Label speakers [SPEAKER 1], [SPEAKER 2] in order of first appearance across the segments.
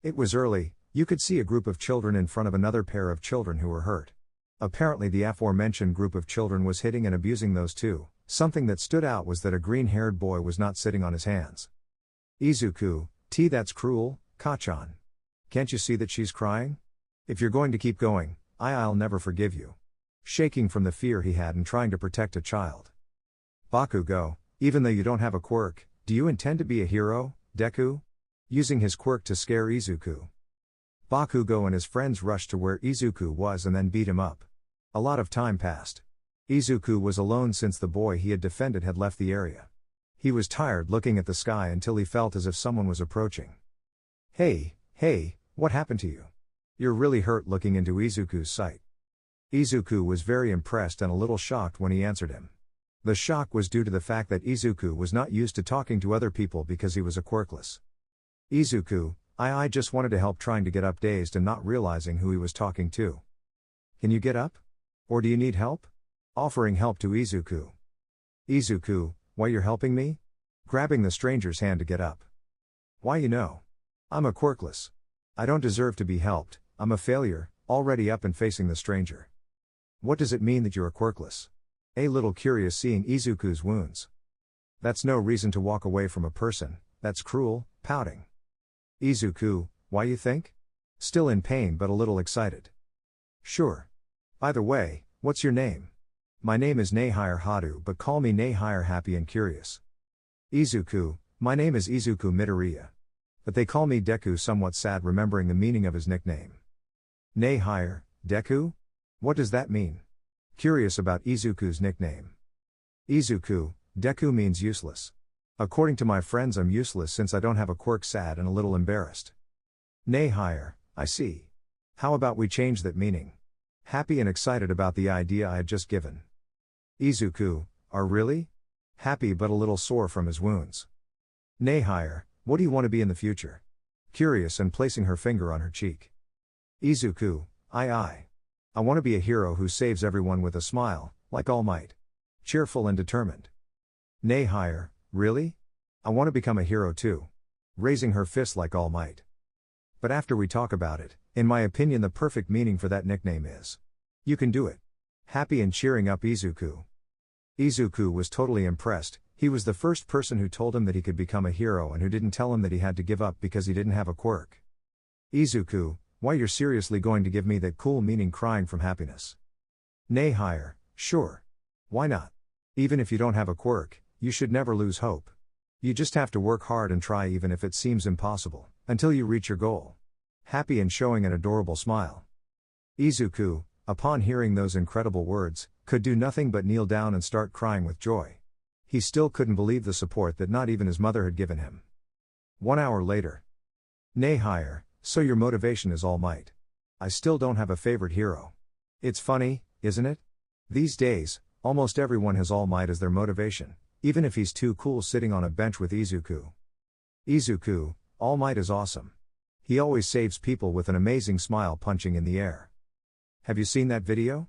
[SPEAKER 1] It was early, you could see a group of children in front of another pair of children who were hurt. Apparently the aforementioned group of children was hitting and abusing those two. Something that stood out was that a green-haired boy was not sitting on his hands. Izuku, that's cruel, Kachan. Can't you see that she's crying? If you're going to keep going, I'll never forgive you. Shaking from the fear he had and trying to protect a child. Bakugo, even though you don't have a quirk, do you intend to be a hero, Deku? Using his quirk to scare Izuku. Bakugo and his friends rushed to where Izuku was and then beat him up. A lot of time passed. Izuku was alone since the boy he had defended had left the area. He was tired looking at the sky until he felt as if someone was approaching. Hey, what happened to you? You're really hurt. Looking into Izuku's sight. Izuku was very impressed and a little shocked when he answered him. The shock was due to the fact that Izuku was not used to talking to other people because he was a quirkless. Izuku, I just wanted to help, trying to get up, dazed and not realizing who he was talking to. Can you get up? Or do you need help? Offering help to Izuku. Izuku, why you're helping me? Grabbing the stranger's hand to get up. Why, I'm a quirkless. I don't deserve to be helped, I'm a failure, already up and facing the stranger. What does it mean that you're a quirkless? A little curious seeing Izuku's wounds. That's no reason to walk away from a person, that's cruel, pouting. Izuku, why you think? Still in pain but a little excited. Sure. By the way, what's your name? My name is Nehire Hadu, but call me Nehire Happy and Curious. Izuku, my name is Izuku Midoriya. But they call me Deku, somewhat sad remembering the meaning of his nickname. Nehire, Deku? What does that mean? Curious about Izuku's nickname. Izuku, Deku means useless. According to my friends I'm useless since I don't have a quirk, sad and a little embarrassed. Nehire, I see. How about we change that meaning? Happy and excited about the idea I had just given. Izuku, are really? Happy but a little sore from his wounds. Nehire, what do you want to be in the future? Curious and placing her finger on her cheek. Izuku, I want to be a hero who saves everyone with a smile, like All Might. Cheerful and determined. Nehire, really? I want to become a hero too. Raising her fist like All Might. But after we talk about it, in my opinion the perfect meaning for that nickname is. You can do it. Happy and cheering up Izuku. Izuku was totally impressed. He was the first person who told him that he could become a hero and who didn't tell him that he had to give up because he didn't have a quirk. Izuku, why you're seriously going to give me that cool meaning? Crying from happiness. Nehire, sure. Why not? Even if you don't have a quirk, you should never lose hope. You just have to work hard and try even if it seems impossible, until you reach your goal. Happy and showing an adorable smile. Izuku, upon hearing those incredible words, could do nothing but kneel down and start crying with joy. He still couldn't believe the support that not even his mother had given him. 1 hour later. Nehire, so your motivation is All Might. I still don't have a favorite hero. It's funny, isn't it? These days, almost everyone has All Might as their motivation, even if he's too cool sitting on a bench with Izuku. Izuku, All Might is awesome. He always saves people with an amazing smile, punching in the air. Have you seen that video?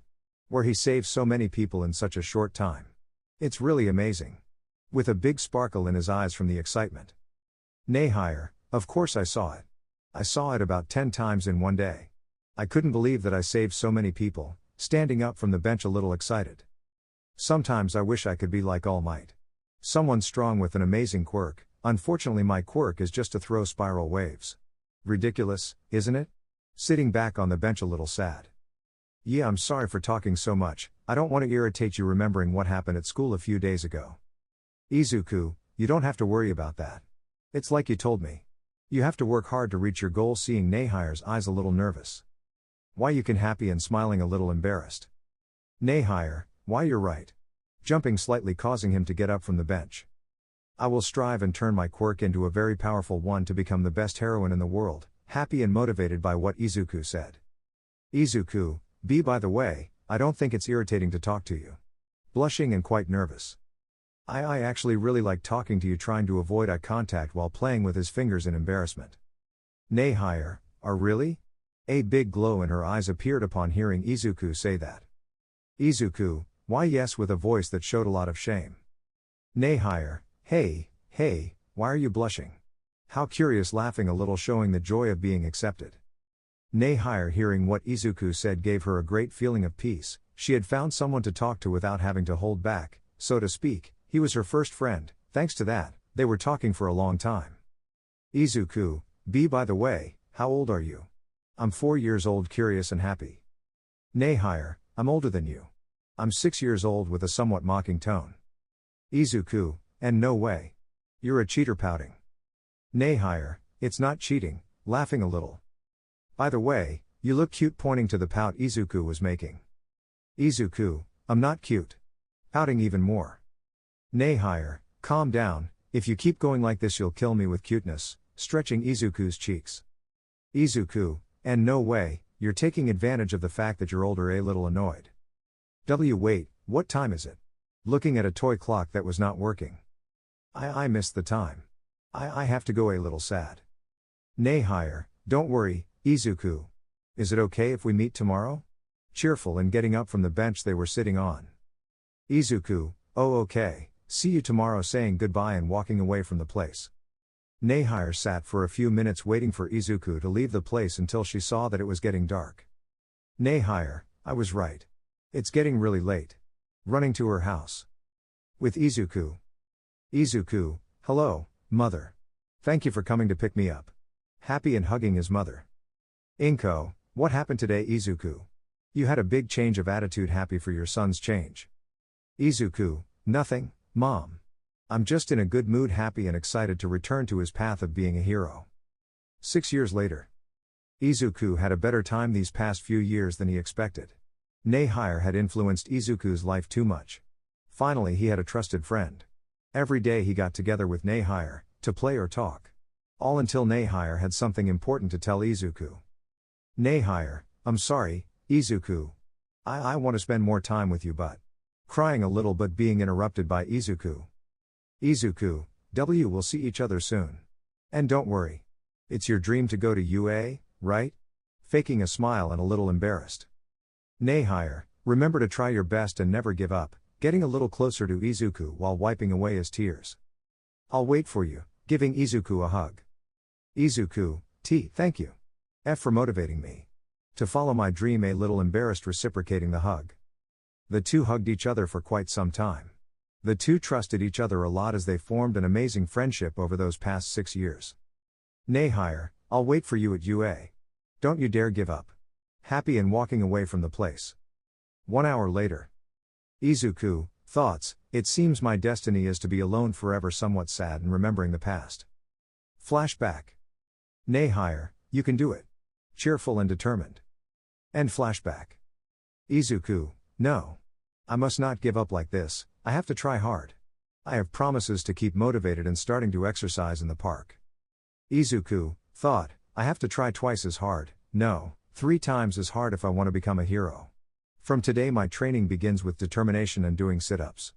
[SPEAKER 1] Where he saves so many people in such a short time. It's really amazing. With a big sparkle in his eyes from the excitement. Nehire, of course I saw it. I saw it about 10 times in one day. I couldn't believe that I saved so many people, standing up from the bench a little excited. Sometimes I wish I could be like All Might. Someone strong with an amazing quirk. Unfortunately my quirk is just to throw spiral waves. Ridiculous, isn't it? Sitting back on the bench a little sad. Yeah, I'm sorry for talking so much, I don't want to irritate you remembering what happened at school a few days ago. Izuku, you don't have to worry about that. It's like you told me. You have to work hard to reach your goal. Seeing Nehire's eyes a little nervous. Why you can happy and smiling a little embarrassed. Nehire, why you're right. Jumping slightly causing him to get up from the bench. I will strive and turn my quirk into a very powerful one to become the best heroine in the world, happy and motivated by what Izuku said. Izuku, by the way, I don't think it's irritating to talk to you. Blushing and quite nervous. I actually really like talking to you, trying to avoid eye contact while playing with his fingers in embarrassment. Nehire, are really? A big glow in her eyes appeared upon hearing Izuku say that. Izuku, why yes, with a voice that showed a lot of shame. Nehire, hey, why are you blushing? How curious, laughing a little, showing the joy of being accepted. Nehire, hearing what Izuku said, gave her a great feeling of peace. She had found someone to talk to without having to hold back, so to speak. He was her first friend. Thanks to that, they were talking for a long time. Izuku, by the way, how old are you? I'm 4 years old, curious and happy. Nehire, I'm older than you. I'm 6 years old, with a somewhat mocking tone. Izuku, and no way. You're a cheater, pouting. Nehire, it's not cheating, laughing a little. By the way, you look cute, pointing to the pout Izuku was making. Izuku, I'm not cute. Pouting even more. Nehire, calm down, if you keep going like this you'll kill me with cuteness, stretching Izuku's cheeks. Izuku, and no way, you're taking advantage of the fact that you're older, a little annoyed. Wait, what time is it? Looking at a toy clock that was not working. I missed the time. I have to go, a little sad. Nehire, don't worry, Izuku. Is it okay if we meet tomorrow? Cheerful and getting up from the bench they were sitting on. Izuku, oh okay, see you tomorrow, saying goodbye and walking away from the place. Nehire sat for a few minutes waiting for Izuku to leave the place until she saw that it was getting dark. Nehire, I was right. It's getting really late. Running to her house. With Izuku. Izuku, hello, mother. Thank you for coming to pick me up. Happy and hugging his mother. Inko, what happened today, Izuku? You had a big change of attitude, happy for your son's change. Izuku, nothing, mom. I'm just in a good mood, happy and excited to return to his path of being a hero. 6 years later. Izuku had a better time these past few years than he expected. Nehire had influenced Izuku's life too much. Finally he had a trusted friend. Every day he got together with Nehire, to play or talk. All until Nehire had something important to tell Izuku. Nehire, I'm sorry, Izuku. I want to spend more time with you, but... Crying a little but being interrupted by Izuku. Izuku, we'll see each other soon. And don't worry. It's your dream to go to UA, right? Faking a smile and a little embarrassed. Nehire, remember to try your best and never give up, getting a little closer to Izuku while wiping away his tears. I'll wait for you, giving Izuku a hug. Izuku, thank you. For motivating me. To follow my dream, a little embarrassed, reciprocating the hug. The two hugged each other for quite some time. The two trusted each other a lot as they formed an amazing friendship over those past 6 years. Nehire, I'll wait for you at UA. Don't you dare give up. Happy and walking away from the place. 1 hour later. Izuku, thoughts, it seems my destiny is to be alone forever, somewhat sad and remembering the past. Flashback. Nehire, you can do it. Cheerful and determined. End flashback. Izuku, no. I must not give up like this, I have to try hard. I have promises to keep motivated and starting to exercise in the park. Izuku, thought, I have to try twice as hard, no, 3 times as hard if I want to become a hero. From today my training begins with determination and doing sit-ups.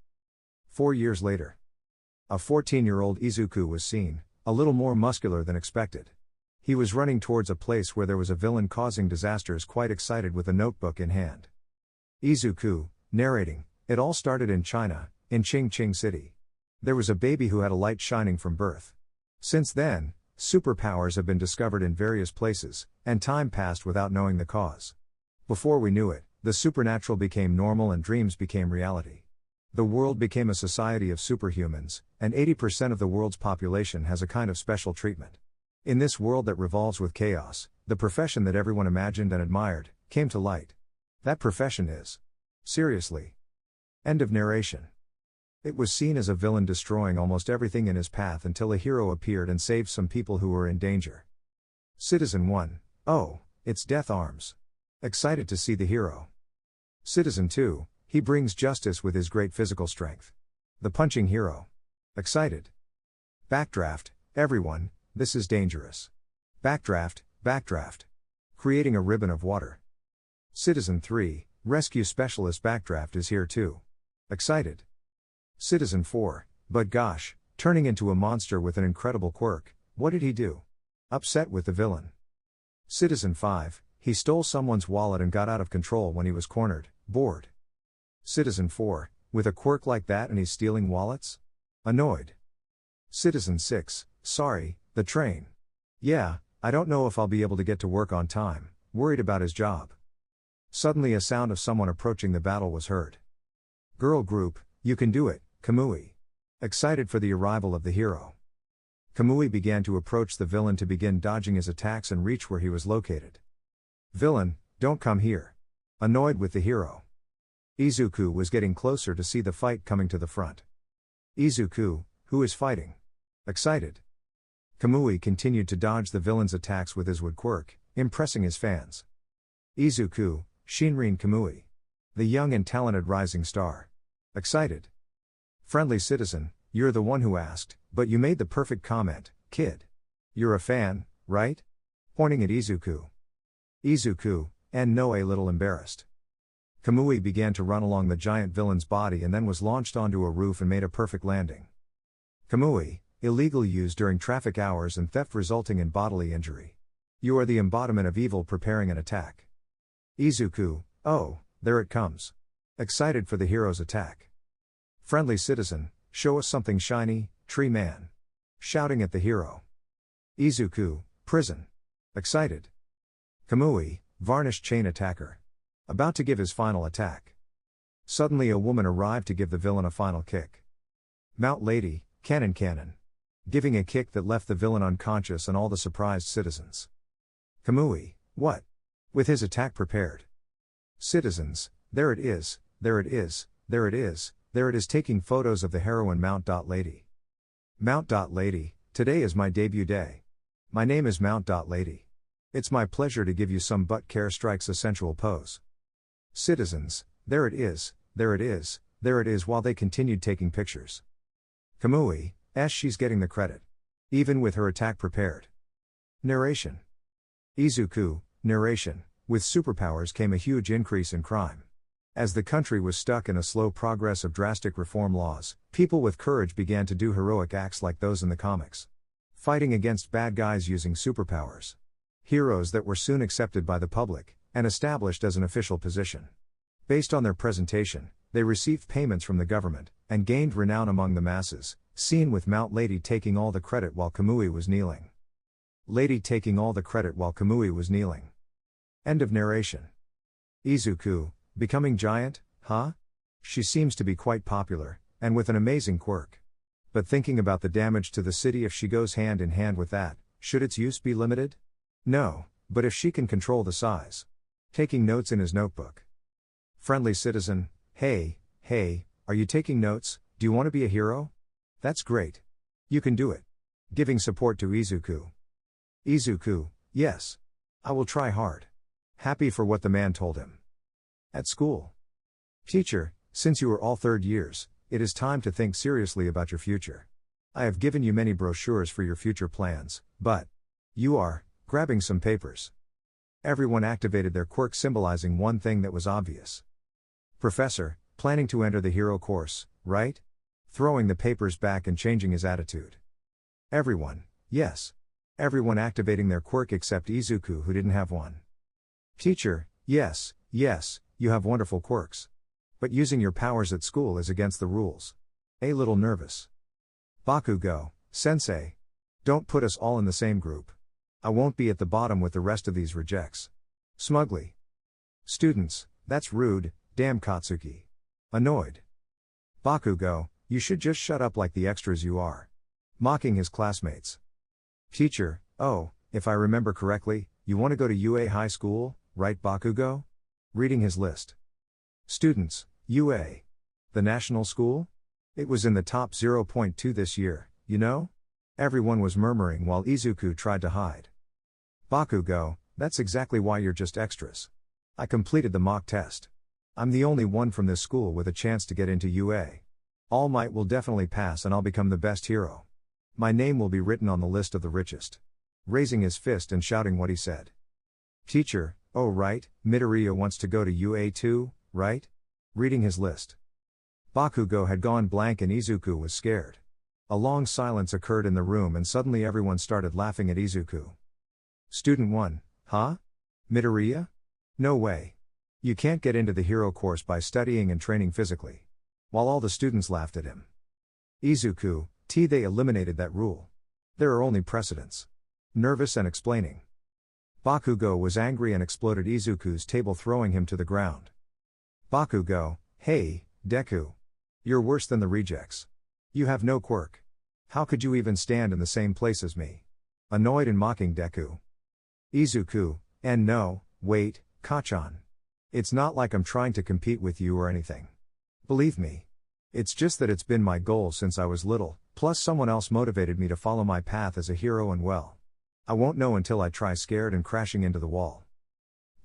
[SPEAKER 1] 4 years later. A 14-year-old Izuku was seen, a little more muscular than expected. He was running towards a place where there was a villain causing disasters, quite excited with a notebook in hand. Izuku, narrating, it all started in China, in Qingqing City. There was a baby who had a light shining from birth. Since then, superpowers have been discovered in various places, and time passed without knowing the cause. Before we knew it, the supernatural became normal and dreams became reality. The world became a society of superhumans, and 80% of the world's population has a kind of special treatment. In this world that revolves with chaos, the profession that everyone imagined and admired, came to light. That profession is... seriously. End of narration. It was seen as a villain destroying almost everything in his path until a hero appeared and saved some people who were in danger. Citizen 1, oh, it's Death Arms. Excited to see the hero. Citizen 2, he brings justice with his great physical strength. The punching hero. Excited. Backdraft, everyone, this is dangerous. Backdraft, backdraft. Creating a ribbon of water. Citizen 3, rescue specialist, backdraft is here too. Excited. Citizen 4, but gosh, turning into a monster with an incredible quirk, what did he do? Upset with the villain. Citizen 5, he stole someone's wallet and got out of control when he was cornered, bored. Citizen 4, with a quirk like that and he's stealing wallets? Annoyed. Citizen 6, sorry, The train. Yeah, I don't know if I'll be able to get to work on time, worried about his job. Suddenly a sound of someone approaching the battle was heard. Girl group, you can do it, Kamui. Excited for the arrival of the hero. Kamui began to approach the villain to begin dodging his attacks and reach where he was located. Villain, don't come here. Annoyed with the hero. Izuku was getting closer to see the fight coming to the front. Izuku, who is fighting? Excited. Kamui continued to dodge the villain's attacks with his wood quirk, impressing his fans. Izuku, Shinrin Kamui. The young and talented rising star. Excited. Friendly citizen, you're the one who asked, but you made the perfect comment, kid. You're a fan, right? Pointing at Izuku. Izuku, and no a little embarrassed. Kamui began to run along the giant villain's body and then was launched onto a roof and made a perfect landing. Kamui, illegal use during traffic hours and theft resulting in bodily injury. You are the embodiment of evil preparing an attack. Izuku, oh, there it comes. Excited for the hero's attack. Friendly citizen, show us something shiny, tree man. Shouting at the hero. Izuku, prison. Excited. Kamui, varnished chain attacker. About to give his final attack. Suddenly a woman arrived to give the villain a final kick. Mount Lady, cannon. Giving a kick that left the villain unconscious and all the surprised citizens. Kamui, what? With his attack prepared. Citizens, there it is, there it is, there it is, there it is taking photos of the heroine Mount Lady. Mount Lady, today is my debut day. My name is Mount Lady. It's my pleasure to give you some butt care strikes a sensual pose. Citizens, there it is, there it is, there it is while they continued taking pictures. Kamui, she's getting the credit. Even with her attack prepared. Narration. Izuku, narration, with superpowers came a huge increase in crime. As the country was stuck in a slow progress of drastic reform laws, people with courage began to do heroic acts like those in the comics. Fighting against bad guys using superpowers. Heroes that were soon accepted by the public, and established as an official position. Based on their presentation, they received payments from the government, and gained renown among the masses, seen with Mount Lady taking all the credit while Kamui was kneeling. Lady taking all the credit while Kamui was kneeling. End of narration. Izuku, becoming giant, huh? She seems to be quite popular, and with an amazing quirk. But thinking about the damage to the city if she goes hand in hand with that, should its use be limited? No, but if she can control the size. Taking notes in his notebook. Friendly citizen, hey, are you taking notes? Do you want to be a hero? That's great. You can do it. Giving support to Izuku. Izuku, yes. I will try hard. Happy for what the man told him. At school. Teacher, since you are all third years, it is time to think seriously about your future. I have given you many brochures for your future plans, but you are grabbing some papers. Everyone activated their quirk symbolizing one thing that was obvious. Professor, planning to enter the hero course, right? Throwing the papers back and changing his attitude. Everyone, yes. Everyone activating their quirk except Izuku who didn't have one. Teacher, yes, you have wonderful quirks. But using your powers at school is against the rules. A little nervous. Bakugo, sensei. Don't put us all in the same group. I won't be at the bottom with the rest of these rejects. Smugly. Students, that's rude, damn Katsuki. Annoyed. Bakugo, you should just shut up like the extras you are. Mocking his classmates. Teacher, oh, if I remember correctly, you want to go to UA High School, right Bakugo? Reading his list. Students, UA. The national school? It was in the top 0.2 this year, you know? Everyone was murmuring while Izuku tried to hide. Bakugo, that's exactly why you're just extras. I completed the mock test. I'm the only one from this school with a chance to get into UA. All Might will definitely pass and I'll become the best hero. My name will be written on the list of the richest. Raising his fist and shouting what he said. Teacher, oh right, Midoriya wants to go to UA too, right? Reading his list. Bakugo had gone blank and Izuku was scared. A long silence occurred in the room and suddenly everyone started laughing at Izuku. Student 1, huh? Midoriya? No way. You can't get into the hero course by studying and training physically. While all the students laughed at him. Izuku, they eliminated that rule. There are only precedents. Nervous and explaining. Bakugo was angry and exploded Izuku's table, throwing him to the ground. Bakugo, hey, Deku. You're worse than the rejects. You have no quirk. How could you even stand in the same place as me? Annoyed and mocking Deku. Izuku, and no, wait, Kachan. It's not like I'm trying to compete with you or anything. Believe me. It's just that it's been my goal since I was little, plus someone else motivated me to follow my path as a hero, and well, I won't know until I try, scared and crashing into the wall.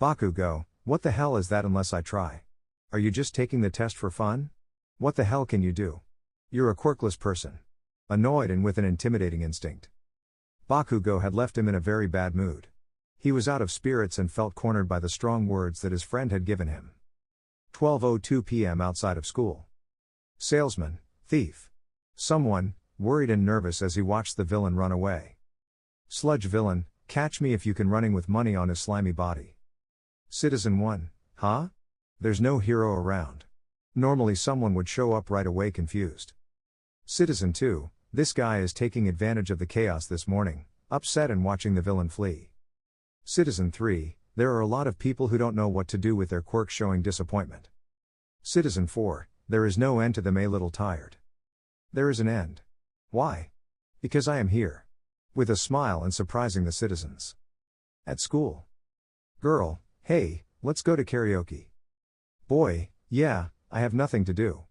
[SPEAKER 1] Bakugo, what the hell is that unless I try? Are you just taking the test for fun? What the hell can you do? You're a quirkless person. Annoyed and with an intimidating instinct. Bakugo had left him in a very bad mood. He was out of spirits and felt cornered by the strong words that his friend had given him. 12:02 p.m. outside of school. Salesman, thief. Someone, worried and nervous as he watched the villain run away. Sludge villain, catch me if you can, running with money on his slimy body. Citizen 1, huh? There's no hero around. Normally someone would show up right away, confused. Citizen 2, this guy is taking advantage of the chaos this morning, upset and watching the villain flee. Citizen 3, there are a lot of people who don't know what to do with their quirks, showing disappointment. Citizen 4, there is no end to them, a little tired. There is an end. Why? Because I am here. With a smile and surprising the citizens. At school. Girl, hey, let's go to karaoke. Boy, yeah, I have nothing to do.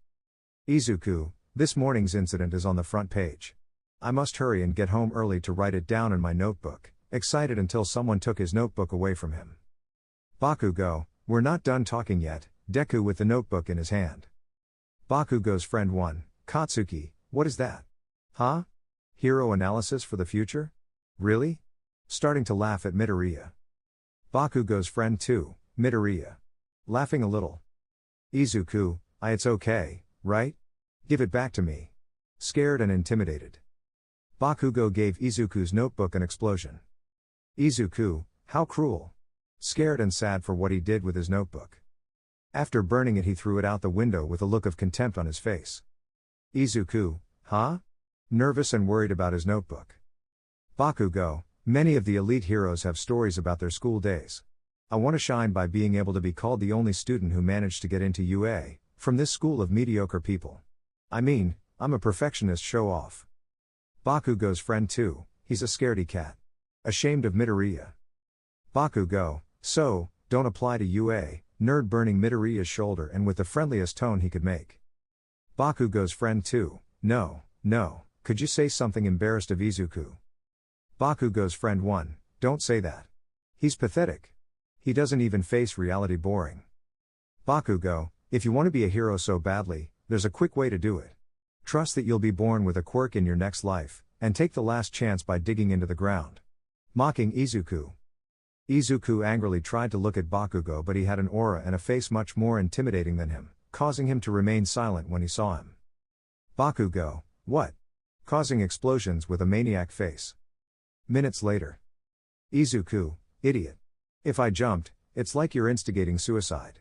[SPEAKER 1] Izuku, this morning's incident is on the front page. I must hurry and get home early to write it down in my notebook, excited until someone took his notebook away from him. Bakugo, we're not done talking yet, Deku with the notebook in his hand. Bakugo's friend 1, Katsuki, what is that? Huh? Hero analysis for the future? Really? Starting to laugh at Midoriya. Bakugo's friend 2, Midoriya. Laughing a little. Izuku, it's okay, right? Give it back to me. Scared and intimidated. Bakugo gave Izuku's notebook an explosion. Izuku, how cruel. Scared and sad for what he did with his notebook. After burning it, he threw it out the window with a look of contempt on his face. Izuku, huh? Nervous and worried about his notebook. Bakugo, many of the elite heroes have stories about their school days. I want to shine by being able to be called the only student who managed to get into UA, from this school of mediocre people. I mean, I'm a perfectionist, show off. Bakugo's friend 2, he's a scaredy cat. Ashamed of Midoriya. Bakugo, so, don't apply to UA, nerd, burning Midoriya's shoulder and with the friendliest tone he could make. Bakugo's friend 2, no, could you say something, embarrassed of Izuku. Bakugo's friend 1, don't say that. He's pathetic. He doesn't even face reality, boring. Bakugo, if you want to be a hero so badly, there's a quick way to do it. Trust that you'll be born with a quirk in your next life, and take the last chance by digging into the ground. Mocking Izuku. Izuku angrily tried to look at Bakugo, but he had an aura and a face much more intimidating than him, causing him to remain silent when he saw him. Bakugo, what? Causing explosions with a maniac face. Minutes later. Izuku, idiot. If I jumped, it's like you're instigating suicide.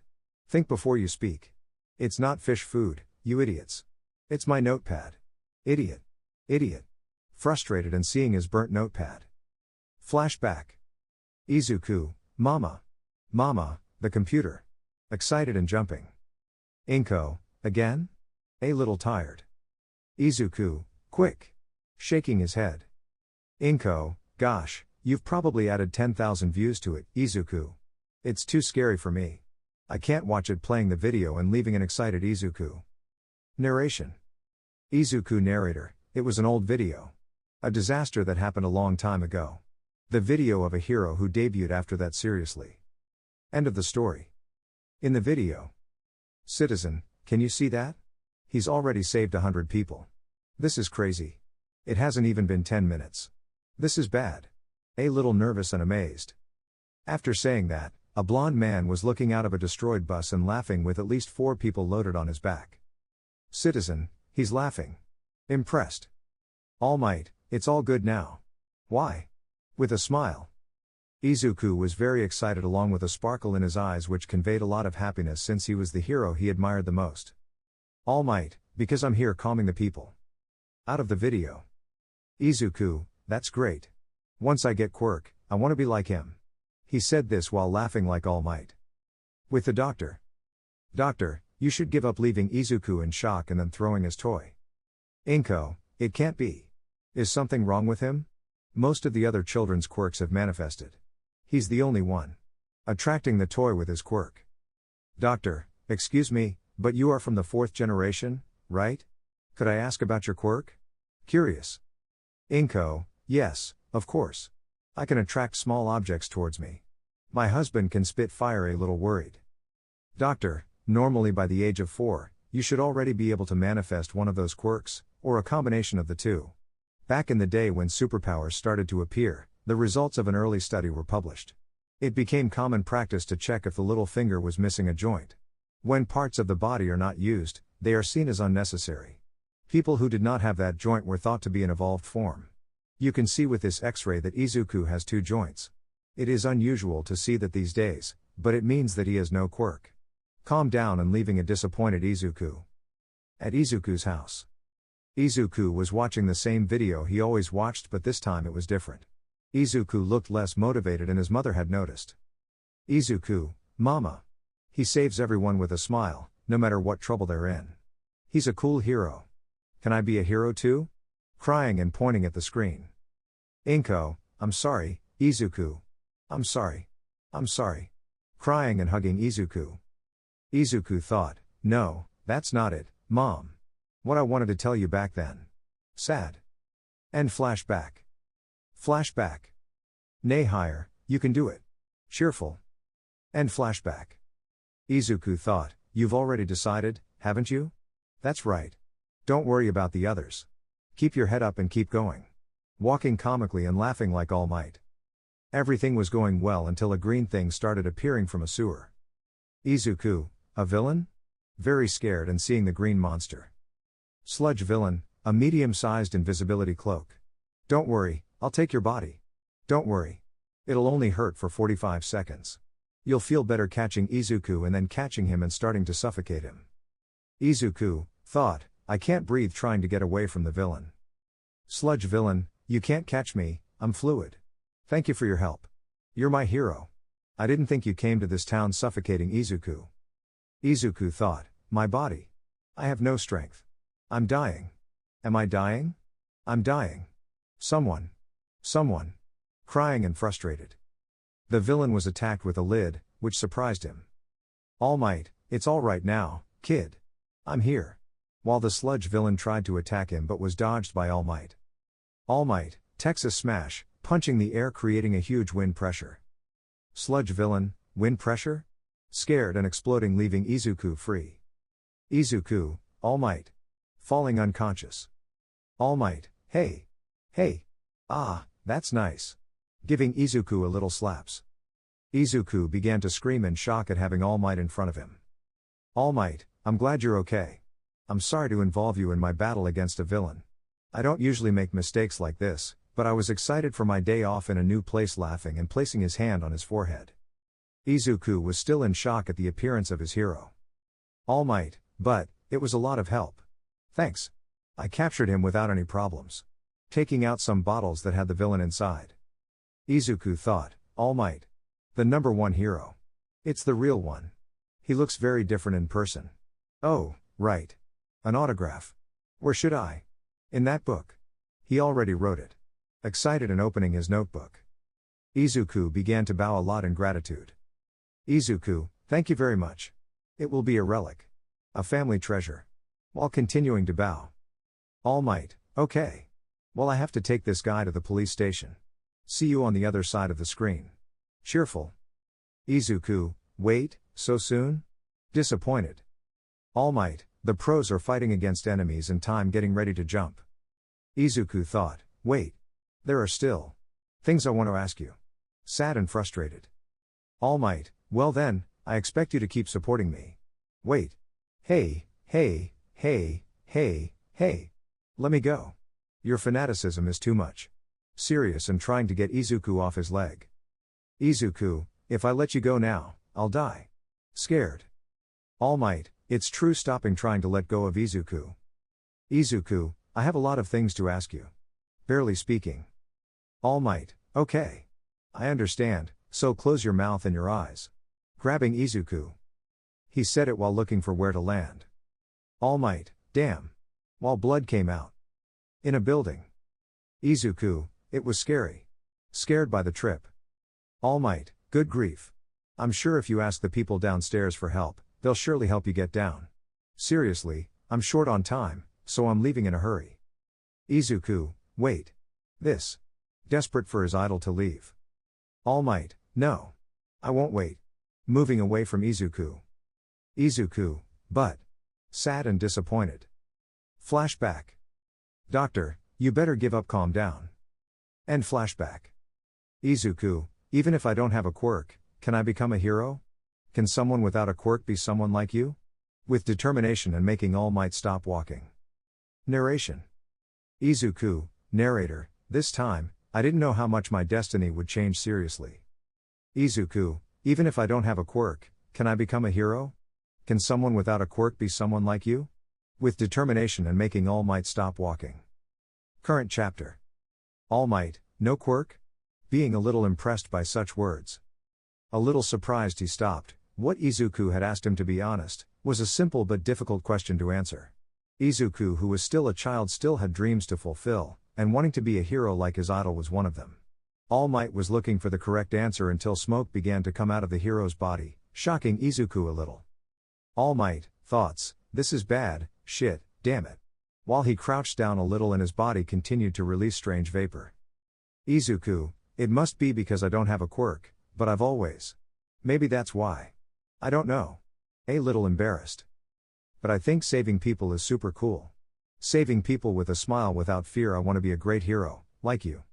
[SPEAKER 1] Think before you speak. It's not fish food, you idiots. It's my notepad. Idiot. Frustrated and seeing his burnt notepad. Flashback. Izuku, Mama, the computer. Excited and jumping. Inko, again? A little tired. Izuku, quick. Shaking his head. Inko, gosh, you've probably added 10,000 views to it, Izuku. It's too scary for me. I can't watch it, playing the video and leaving an excited Izuku. Narration. Izuku narrator, it was an old video. A disaster that happened a long time ago. The video of a hero who debuted after that, seriously. End of the story. In the video. Citizen, can you see that? He's already saved 100 people. This is crazy. It hasn't even been 10 minutes. This is bad. A little nervous and amazed. After saying that, a blond man was looking out of a destroyed bus and laughing with at least 4 people loaded on his back. Citizen, he's laughing. Impressed. All Might, it's all good now. Why? With a smile. Izuku was very excited, along with a sparkle in his eyes which conveyed a lot of happiness, since he was the hero he admired the most. All Might, because I'm here calming the people. Out of the video. Izuku, That's great. Once I get quirk, I want to be like him. He said this while laughing like All Might. With the doctor. Doctor, you should give up, leaving Izuku in shock and then throwing his toy. Inko, it can't be. Is something wrong with him? Most of the other children's quirks have manifested. He's the only one. Attracting the toy with his quirk. Doctor, excuse me, but you are from the 4th generation, right? Could I ask about your quirk? Curious. Inko, yes, of course. I can attract small objects towards me. My husband can spit fire, a little worried. Doctor, normally by the age of 4, you should already be able to manifest one of those quirks, or a combination of the two. Back in the day when superpowers started to appear, the results of an early study were published. It became common practice to check if the little finger was missing a joint. When parts of the body are not used, they are seen as unnecessary. People who did not have that joint were thought to be an evolved form. You can see with this X-ray that Izuku has 2 joints. It is unusual to see that these days, but it means that he has no quirk. Calm down and leaving a disappointed Izuku. At Izuku's house. Izuku was watching the same video he always watched, but this time it was different. Izuku looked less motivated and his mother had noticed. Izuku, Mama. He saves everyone with a smile, no matter what trouble they're in. He's a cool hero. Can I be a hero too? Crying and pointing at the screen. Inko, I'm sorry, Izuku. I'm sorry. I'm sorry. Crying and hugging Izuku. Izuku thought, no, that's not it, Mom. What I wanted to tell you back then. Sad. End flashback. Flashback. Nay higher, you can do it. Cheerful. End flashback. Izuku thought, you've already decided, haven't you? That's right. Don't worry about the others. Keep your head up and keep going. Walking comically and laughing like All Might. Everything was going well until a green thing started appearing from a sewer. Izuku, a villain? Very scared and seeing the green monster. Sludge villain, a medium-sized invisibility cloak. Don't worry, I'll take your body. Don't worry. It'll only hurt for 45 seconds. You'll feel better catching Izuku and then catching him and starting to suffocate him. Izuku thought, I can't breathe, trying to get away from the villain. Sludge villain, you can't catch me, I'm fluid. Thank you for your help. You're my hero. I didn't think you came to this town suffocating Izuku. Izuku thought, my body. I have no strength. I'm dying. Am I dying? I'm dying. Someone. Someone. Crying and frustrated. The villain was attacked with a lid, which surprised him. All Might, it's all right now, kid. I'm here. While the sludge villain tried to attack him but was dodged by All Might. All Might, Texas Smash, punching the air creating a huge wind pressure. Sludge villain, wind pressure? Scared and exploding, leaving Izuku free. Izuku, All Might. Falling unconscious. All Might, hey. Hey. Ah, that's nice. Giving Izuku a little slaps. Izuku began to scream in shock at having All Might in front of him. All Might, I'm glad you're okay. I'm sorry to involve you in my battle against a villain. I don't usually make mistakes like this, but I was excited for my day off in a new place, laughing and placing his hand on his forehead. Izuku was still in shock at the appearance of his hero. All Might, but it was a lot of help. Thanks. I captured him without any problems. Taking out some bottles that had the villain inside. Izuku thought, All Might. The #1 hero. It's the real one. He looks very different in person. Oh, right. An autograph. Where should I? In that book. He already wrote it. Excited and opening his notebook. Izuku began to bow a lot in gratitude. Izuku, thank you very much. It will be a relic. A family treasure. While continuing to bow. All Might, okay. Well, I have to take this guy to the police station. See you on the other side of the screen. Cheerful. Izuku, wait, so soon? Disappointed. All Might, the pros are fighting against enemies and time getting ready to jump. Izuku thought, wait. There are still things I want to ask you. Sad and frustrated. All Might, well then, I expect you to keep supporting me. Wait. Hey. Let me go. Your fanaticism is too much. Serious and trying to get Izuku off his leg. Izuku, if I let you go now, I'll die. Scared. All Might, it's true, stopping trying to let go of Izuku. Izuku, I have a lot of things to ask you. Barely speaking. All Might, okay. I understand, so close your mouth and your eyes. Grabbing Izuku. He said it while looking for where to land. All Might, damn. While blood came out. In a building. Izuku, it was scary. Scared by the trip. All Might, good grief. I'm sure if you ask the people downstairs for help, they'll surely help you get down. Seriously, I'm short on time, so I'm leaving in a hurry. Izuku, wait. This. Desperate for his idol to leave. All Might, no. I won't wait. Moving away from Izuku. Izuku, but. Sad and disappointed. Flashback. Doctor, you better give up, calm down. End flashback. Izuku, even if I don't have a quirk, can I become a hero? Can someone without a quirk be someone like you? With determination and making All Might stop walking. Narration. Izuku, narrator, this time, I didn't know how much my destiny would change seriously. Izuku, even if I don't have a quirk, can I become a hero? Can someone without a quirk be someone like you? With determination and making All Might stop walking. Current chapter. All Might, no quirk? Being a little impressed by such words. A little surprised he stopped. What Izuku had asked him, to be honest, was a simple but difficult question to answer. Izuku, who was still a child, still had dreams to fulfill, and wanting to be a hero like his idol was one of them. All Might was looking for the correct answer until smoke began to come out of the hero's body, shocking Izuku a little. All Might, thoughts, this is bad, shit, damn it. While he crouched down a little and his body continued to release strange vapor. Izuku, it must be because I don't have a quirk, but I've always. Maybe that's why. I don't know. A little embarrassed. But I think saving people is super cool. Saving people with a smile without fear. I want to be a great hero, like you.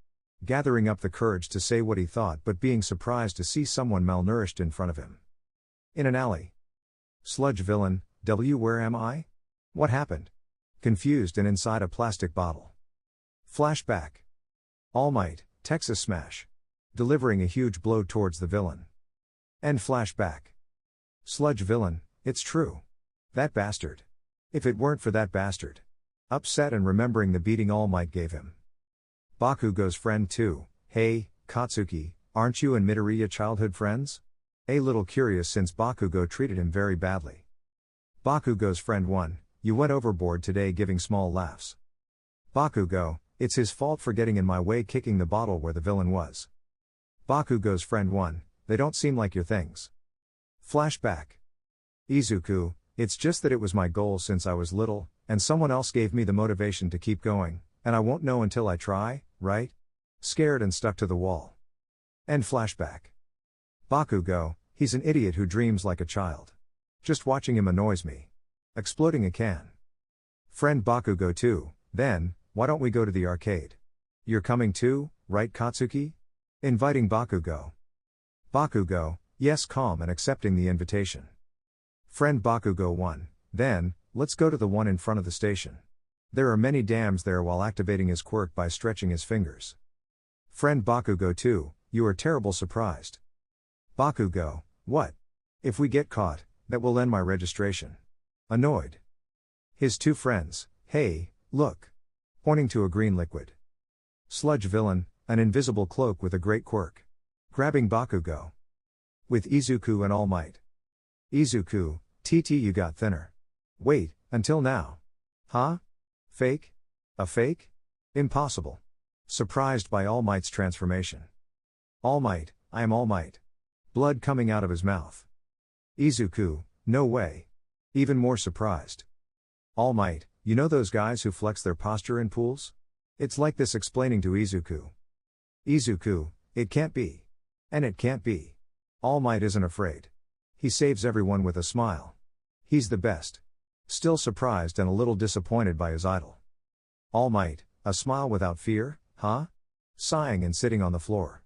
[SPEAKER 1] Gathering up the courage to say what he thought, but being surprised to see someone malnourished in front of him. In an alley. Sludge villain, where am I? What happened? Confused and inside a plastic bottle. Flashback. All Might, Texas Smash. Delivering a huge blow towards the villain. End flashback. Sludge villain, it's true. That bastard. If it weren't for that bastard. Upset and remembering the beating All Might gave him. Bakugo's friend too. Hey, Katsuki, aren't you and Midoriya childhood friends? A little curious since Bakugo treated him very badly. Bakugo's friend 1, you went overboard today, giving small laughs. Bakugo, it's his fault for getting in my way, kicking the bottle where the villain was. Bakugo's friend 1, they don't seem like your things. Flashback. Izuku, it's just that it was my goal since I was little, and someone else gave me the motivation to keep going, and I won't know until I try, right? Scared and stuck to the wall. End flashback. Bakugo, he's an idiot who dreams like a child. Just watching him annoys me. Exploding a can. Friend Bakugo too, then, why don't we go to the arcade? You're coming too, right Katsuki? Inviting Bakugo. Bakugo, yes, calm and accepting the invitation. Friend Bakugo 1, then, let's go to the one in front of the station. There are many dams there, while activating his quirk by stretching his fingers. Friend Bakugo 2, you are terrible surprised. Bakugo, what? If we get caught, that will end my registration. Annoyed. His 2 friends, hey, look. Pointing to a green liquid. Sludge villain, an invisible cloak with a great quirk. Grabbing Bakugo. With Izuku and All Might. Izuku, TT, you got thinner. Wait, until now. Huh? Fake? A fake? Impossible. Surprised by All Might's transformation. All Might, I am All Might. Blood coming out of his mouth. Izuku, no way. Even more surprised. All Might, you know those guys who flex their posture in pools? It's like this, explaining to Izuku. Izuku, it can't be. And it can't be. All Might isn't afraid. He saves everyone with a smile. He's the best. Still surprised and a little disappointed by his idol. All Might, a smile without fear, huh? Sighing and sitting on the floor.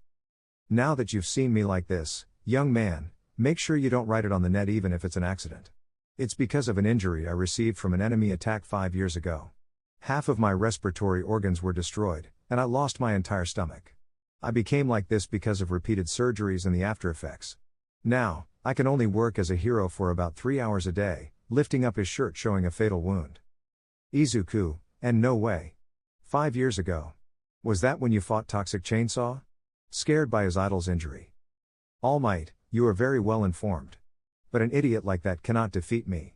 [SPEAKER 1] Now that you've seen me like this, young man, make sure you don't write it on the net even if it's an accident. It's because of an injury I received from an enemy attack 5 years ago. Half of my respiratory organs were destroyed, and I lost my entire stomach. I became like this because of repeated surgeries and the after effects. Now, I can only work as a hero for about 3 hours a day, lifting up his shirt showing a fatal wound. Izuku, and no way. 5 years ago. Was that when you fought Toxic Chainsaw? Scared by his idol's injury. All Might, you are very well informed. But an idiot like that cannot defeat me.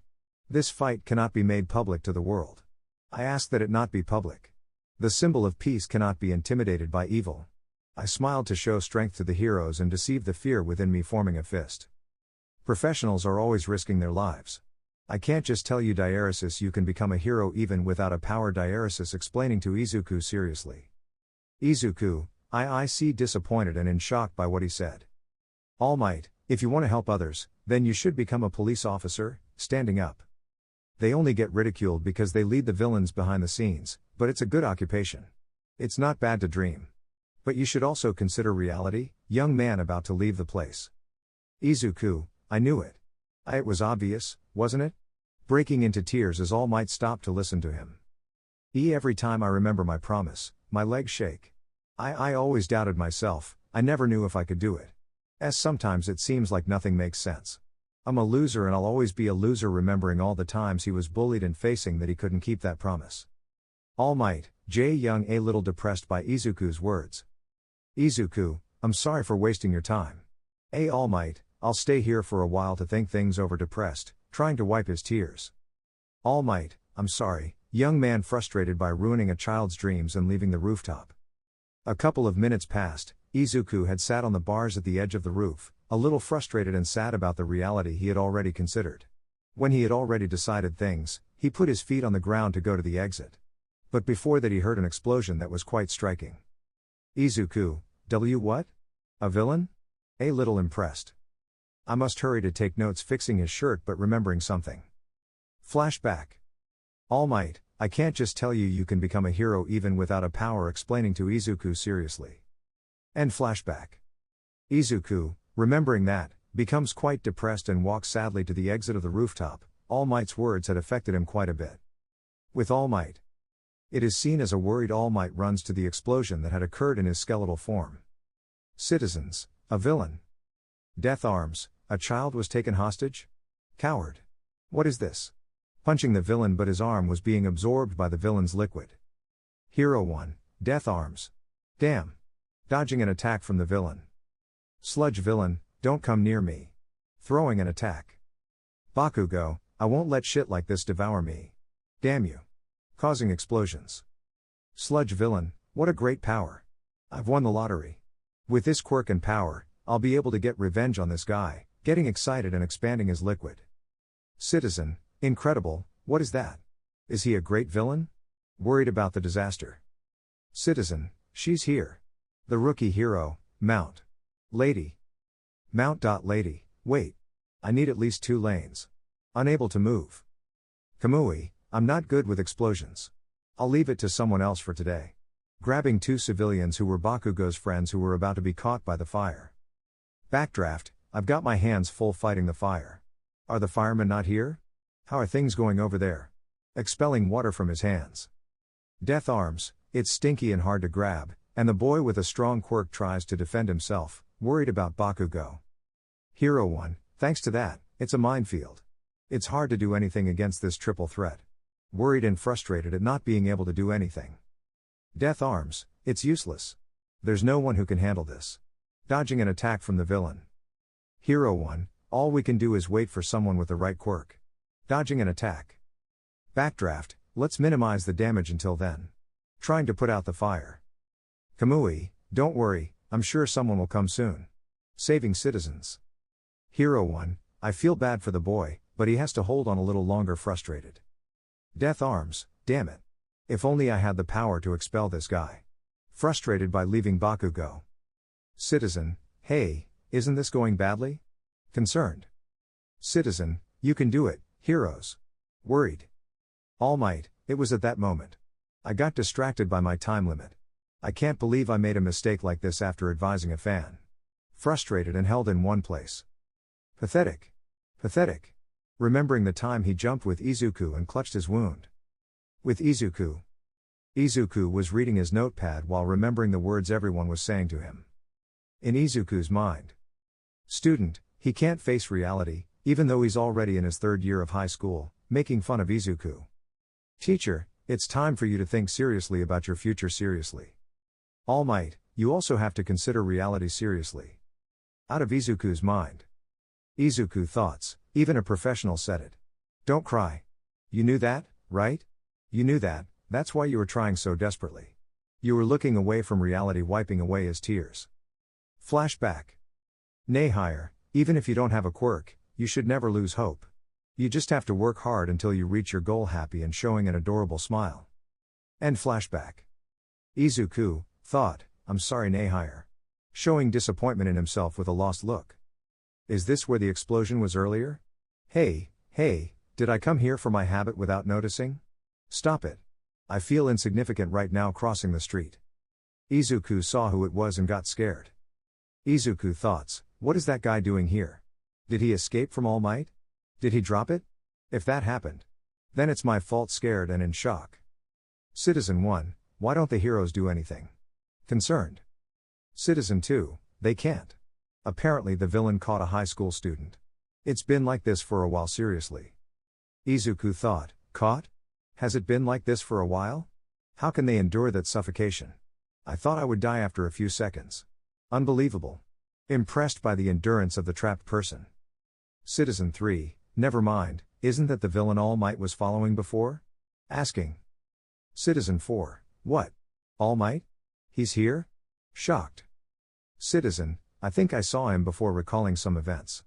[SPEAKER 1] This fight cannot be made public to the world. I ask that it not be public. The symbol of peace cannot be intimidated by evil. I smiled to show strength to the heroes and deceive the fear within me, forming a fist. Professionals are always risking their lives. I can't just tell you Diaresis you can become a hero even without a power, Diaresis explaining to Izuku seriously. Izuku, I see disappointed and in shock by what he said. All Might, if you want to help others, then you should become a police officer, standing up. They only get ridiculed because they lead the villains behind the scenes, but it's a good occupation. It's not bad to dream. But you should also consider reality, young man about to leave the place. Izuku, I knew it. It was obvious, wasn't it? Breaking into tears as All Might stopped to listen to him. Every time I remember my promise, my legs shake. I always doubted myself, I never knew if I could do it. As sometimes it seems like nothing makes sense. I'm a loser and I'll always be a loser, remembering all the times he was bullied and facing that he couldn't keep that promise. All Might, Young a little depressed by Izuku's words. Izuku, I'm sorry for wasting your time. All Might, I'll stay here for a while to think things over, depressed, trying to wipe his tears. All Might, I'm sorry, young man frustrated by ruining a child's dreams and leaving the rooftop. A couple of minutes passed. Izuku had sat on the bars at the edge of the roof, a little frustrated and sad about the reality he had already considered. When he had already decided things, he put his feet on the ground to go to the exit. But before that he heard an explosion that was quite striking. Izuku, what? A villain? A little impressed. I must hurry to take notes, fixing his shirt but remembering something. Flashback. All Might, I can't just tell you you can become a hero even without a power, explaining to Izuku seriously. And flashback. Izuku, remembering that, becomes quite depressed and walks sadly to the exit of the rooftop. All Might's words had affected him quite a bit. With All Might. It is seen as a worried All Might runs to the explosion that had occurred in his skeletal form. Citizens, a villain. Death arms, a child was taken hostage? Coward. What is this? Punching the villain, but his arm was being absorbed by the villain's liquid. Hero 1, death arms. Damn. Dodging an attack from the villain. Sludge villain, don't come near me. Throwing an attack. Bakugo, I won't let shit like this devour me. Damn you. Causing explosions. Sludge villain, what a great power. I've won the lottery. With this quirk and power, I'll be able to get revenge on this guy, getting excited and expanding his liquid. Citizen, incredible, what is that? Is he a great villain? Worried about the disaster. Citizen, she's here. The rookie hero, Mount. Lady. Mount. Lady, wait. I need at least 2 lanes. Unable to move. Kamui, I'm not good with explosions. I'll leave it to someone else for today. Grabbing 2 civilians who were Bakugo's friends who were about to be caught by the fire. Backdraft, I've got my hands full fighting the fire. Are the firemen not here? How are things going over there? Expelling water from his hands. Death arms, it's stinky and hard to grab, and the boy with a strong quirk tries to defend himself, worried about Bakugo. Hero 1, thanks to that, it's a minefield. It's hard to do anything against this triple threat. Worried and frustrated at not being able to do anything. Death arms, it's useless. There's no one who can handle this. Dodging an attack from the villain. Hero 1, all we can do is wait for someone with the right quirk. Dodging an attack. Backdraft, let's minimize the damage until then. Trying to put out the fire. Kamui, don't worry, I'm sure someone will come soon. Saving citizens. Hero 1, I feel bad for the boy, but he has to hold on a little longer, frustrated. Death arms, damn it. If only I had the power to expel this guy. Frustrated by leaving Bakugo. Citizen, hey, isn't this going badly? Concerned. Citizen, you can do it, heroes. Worried. All Might, it was at that moment. I got distracted by my time limit. I can't believe I made a mistake like this after advising a fan. Frustrated and held in one place. Pathetic. Pathetic. Remembering the time he jumped with Izuku and clutched his wound. With Izuku. Izuku was reading his notepad while remembering the words everyone was saying to him. In Izuku's mind. Student, he can't face reality, even though he's already in his 3rd year of high school, making fun of Izuku. Teacher, it's time for you to think seriously about your future seriously. All Might, you also have to consider reality seriously. Out of Izuku's mind. Izuku thoughts, even a professional said it. Don't cry. You knew that, right? You knew that, that's why you were trying so desperately. You were looking away from reality, wiping away his tears. Flashback. Nay higher, even if you don't have a quirk, you should never lose hope. You just have to work hard until you reach your goal happy and showing an adorable smile. End flashback. Izuku thought, I'm sorry Nay higher. Showing disappointment in himself with a lost look. Is this where the explosion was earlier? Hey, did I come here for my habit without noticing? Stop it. I feel insignificant right now crossing the street. Izuku saw who it was and got scared. Izuku thoughts, what is that guy doing here? Did he escape from All Might? Did he drop it? If that happened, then it's my fault, scared and in shock. Citizen 1, why don't the heroes do anything? Concerned. Citizen 2, they can't. Apparently the villain caught a high school student. It's been like this for a while, seriously. Izuku thought, caught? Has it been like this for a while? How can they endure that suffocation? I thought I would die after a few seconds. Unbelievable. Impressed by the endurance of the trapped person. Citizen 3, never mind, isn't that the villain All Might was following before? Asking. Citizen 4, what? All Might? He's here? Shocked. Citizen, I think I saw him before, recalling some events.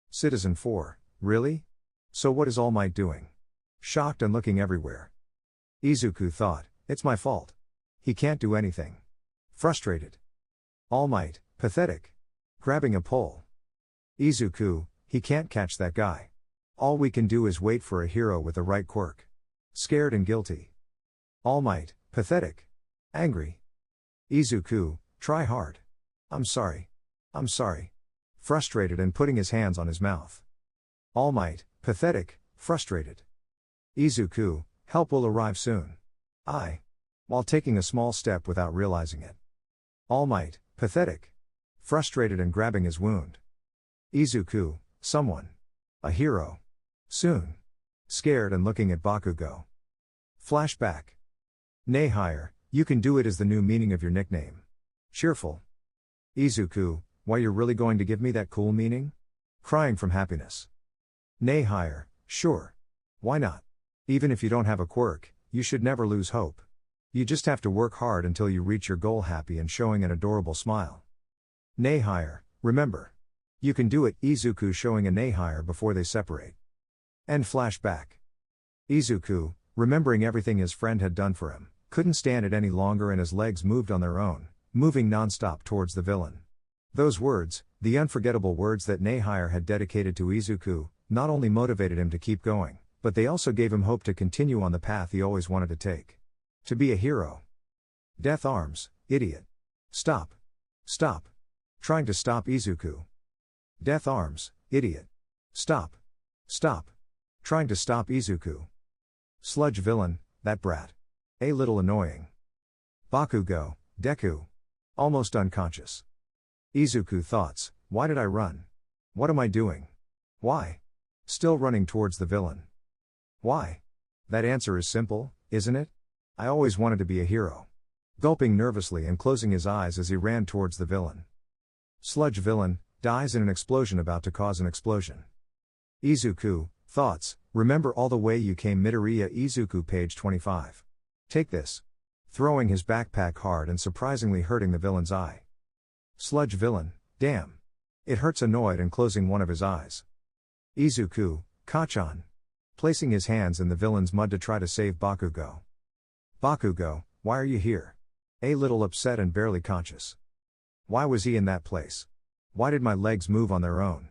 [SPEAKER 1] Citizen 4, really? So what is All Might doing? Shocked and looking everywhere. Izuku thought, it's my fault. He can't do anything. Frustrated. All Might, pathetic. Grabbing a pole. Izuku, he can't catch that guy. All we can do is wait for a hero with the right quirk. Scared and guilty. All Might, pathetic. Angry. Izuku, try hard. I'm sorry. Frustrated and putting his hands on his mouth. All Might, pathetic, frustrated. Izuku, help will arrive soon. While taking a small step without realizing it. All Might, pathetic. Frustrated and grabbing his wound. Izuku, someone. A hero. Soon. Scared and looking at Bakugo. Flashback. Nay higher, you can do it is the new meaning of your nickname. Cheerful. Izuku, why you're really going to give me that cool meaning? Crying from happiness. Nay higher, sure. Why not? Even if you don't have a quirk, you should never lose hope. You just have to work hard until you reach your goal happy and showing an adorable smile. Nay higher, remember. You can do it, Izuku showing a nay higher before they separate. End flashback. Izuku, remembering everything his friend had done for him, couldn't stand it any longer and his legs moved on their own, moving non-stop towards the villain. Those words, the unforgettable words that Nehire had dedicated to Izuku, not only motivated him to keep going, but they also gave him hope to continue on the path he always wanted to take. To be a hero. Death arms, idiot. Stop. Stop. Trying to stop Izuku. Death arms, idiot. Stop. Stop. Trying to stop Izuku. Sludge villain, that brat. A little annoying. Bakugo, Deku. Almost unconscious. Izuku thoughts, why did I run? What am I doing? Why? Still running towards the villain. Why? That answer is simple, isn't it? I always wanted to be a hero. Gulping nervously and closing his eyes as he ran towards the villain. Sludge villain, dies in an explosion about to cause an explosion. Izuku, thoughts, remember all the way you came Midoriya Izuku page 25. Take this. Throwing his backpack hard and surprisingly hurting the villain's eye. Sludge villain, damn. It hurts annoyed and closing one of his eyes. Izuku, Kachan. Placing his hands in the villain's mud to try to save Bakugo. Bakugo, why are you here? A little upset and barely conscious. Why was he in that place? Why did my legs move on their own?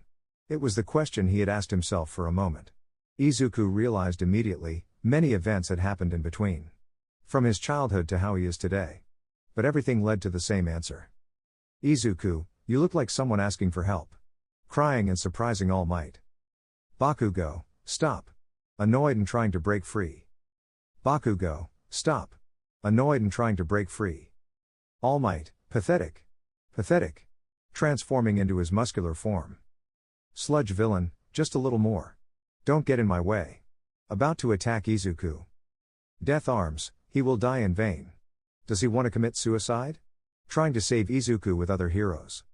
[SPEAKER 1] It was the question he had asked himself for a moment. Izuku realized immediately, many events had happened in between. From his childhood to how he is today. But everything led to the same answer. Izuku, you look like someone asking for help. Crying and surprising All Might. Bakugo, stop. Annoyed and trying to break free. Bakugo, stop. Annoyed and trying to break free. All Might, pathetic. Pathetic. Transforming into his muscular form. Sludge villain, just a little more. Don't get in my way. About to attack Izuku. Death arms, he will die in vain. Does he want to commit suicide? Trying to save Izuku with other heroes.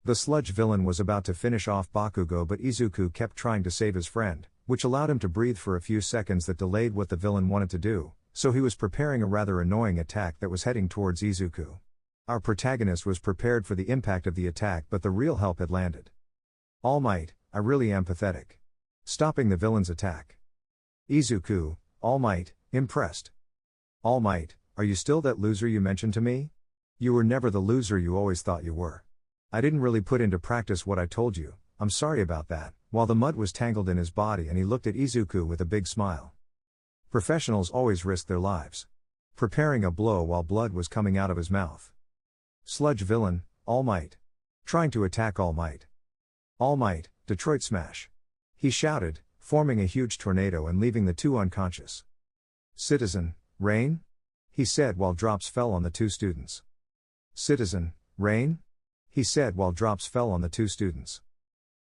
[SPEAKER 1] The sludge villain was about to finish off Bakugo, but Izuku kept trying to save his friend, which allowed him to breathe for a few seconds that delayed what the villain wanted to do, so he was preparing a rather annoying attack that was heading towards Izuku. Our protagonist was prepared for the impact of the attack, but the real help had landed. All Might, I really am pathetic. Stopping the villain's attack. Izuku, All Might, impressed. All Might, are you still that loser you mentioned to me? You were never the loser you always thought you were. I didn't really put into practice what I told you, I'm sorry about that, while the mud was tangled in his body and he looked at Izuku with a big smile. Professionals always risk their lives. Preparing a blow while blood was coming out of his mouth. Sludge villain, All Might. Trying to attack All Might. All Might, Detroit Smash. He shouted, forming a huge tornado and leaving the two unconscious. Citizen, Rain? He said while drops fell on the two students. Citizen, Rain? He said while drops fell on the two students.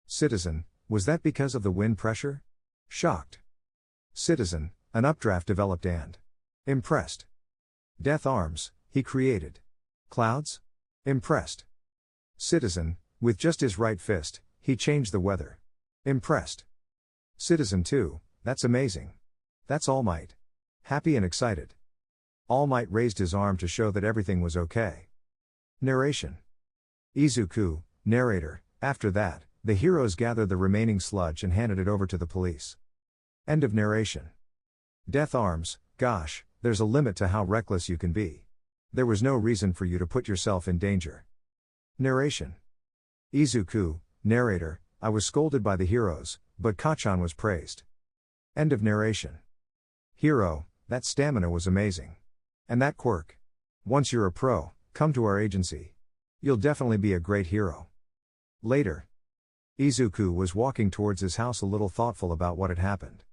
[SPEAKER 1] Citizen, was that because of the wind pressure? Shocked. Citizen, an updraft developed and impressed. Death arms, he created. Clouds? Impressed. Citizen, with just his right fist, he changed the weather. Impressed. Citizen 2, that's amazing. That's All Might. Happy and excited. All Might raised his arm to show that everything was okay. Narration. Izuku, narrator. After that, the heroes gathered the remaining sludge and handed it over to the police. End of narration. Death arms, gosh, there's a limit to how reckless you can be. There was no reason for you to put yourself in danger. Narration. Izuku, narrator, I was scolded by the heroes, but Kachan was praised. End of narration. Hero, that stamina was amazing. And that quirk. Once you're a pro, come to our agency. You'll definitely be a great hero. Later. Izuku was walking towards his house a little thoughtful about what had happened.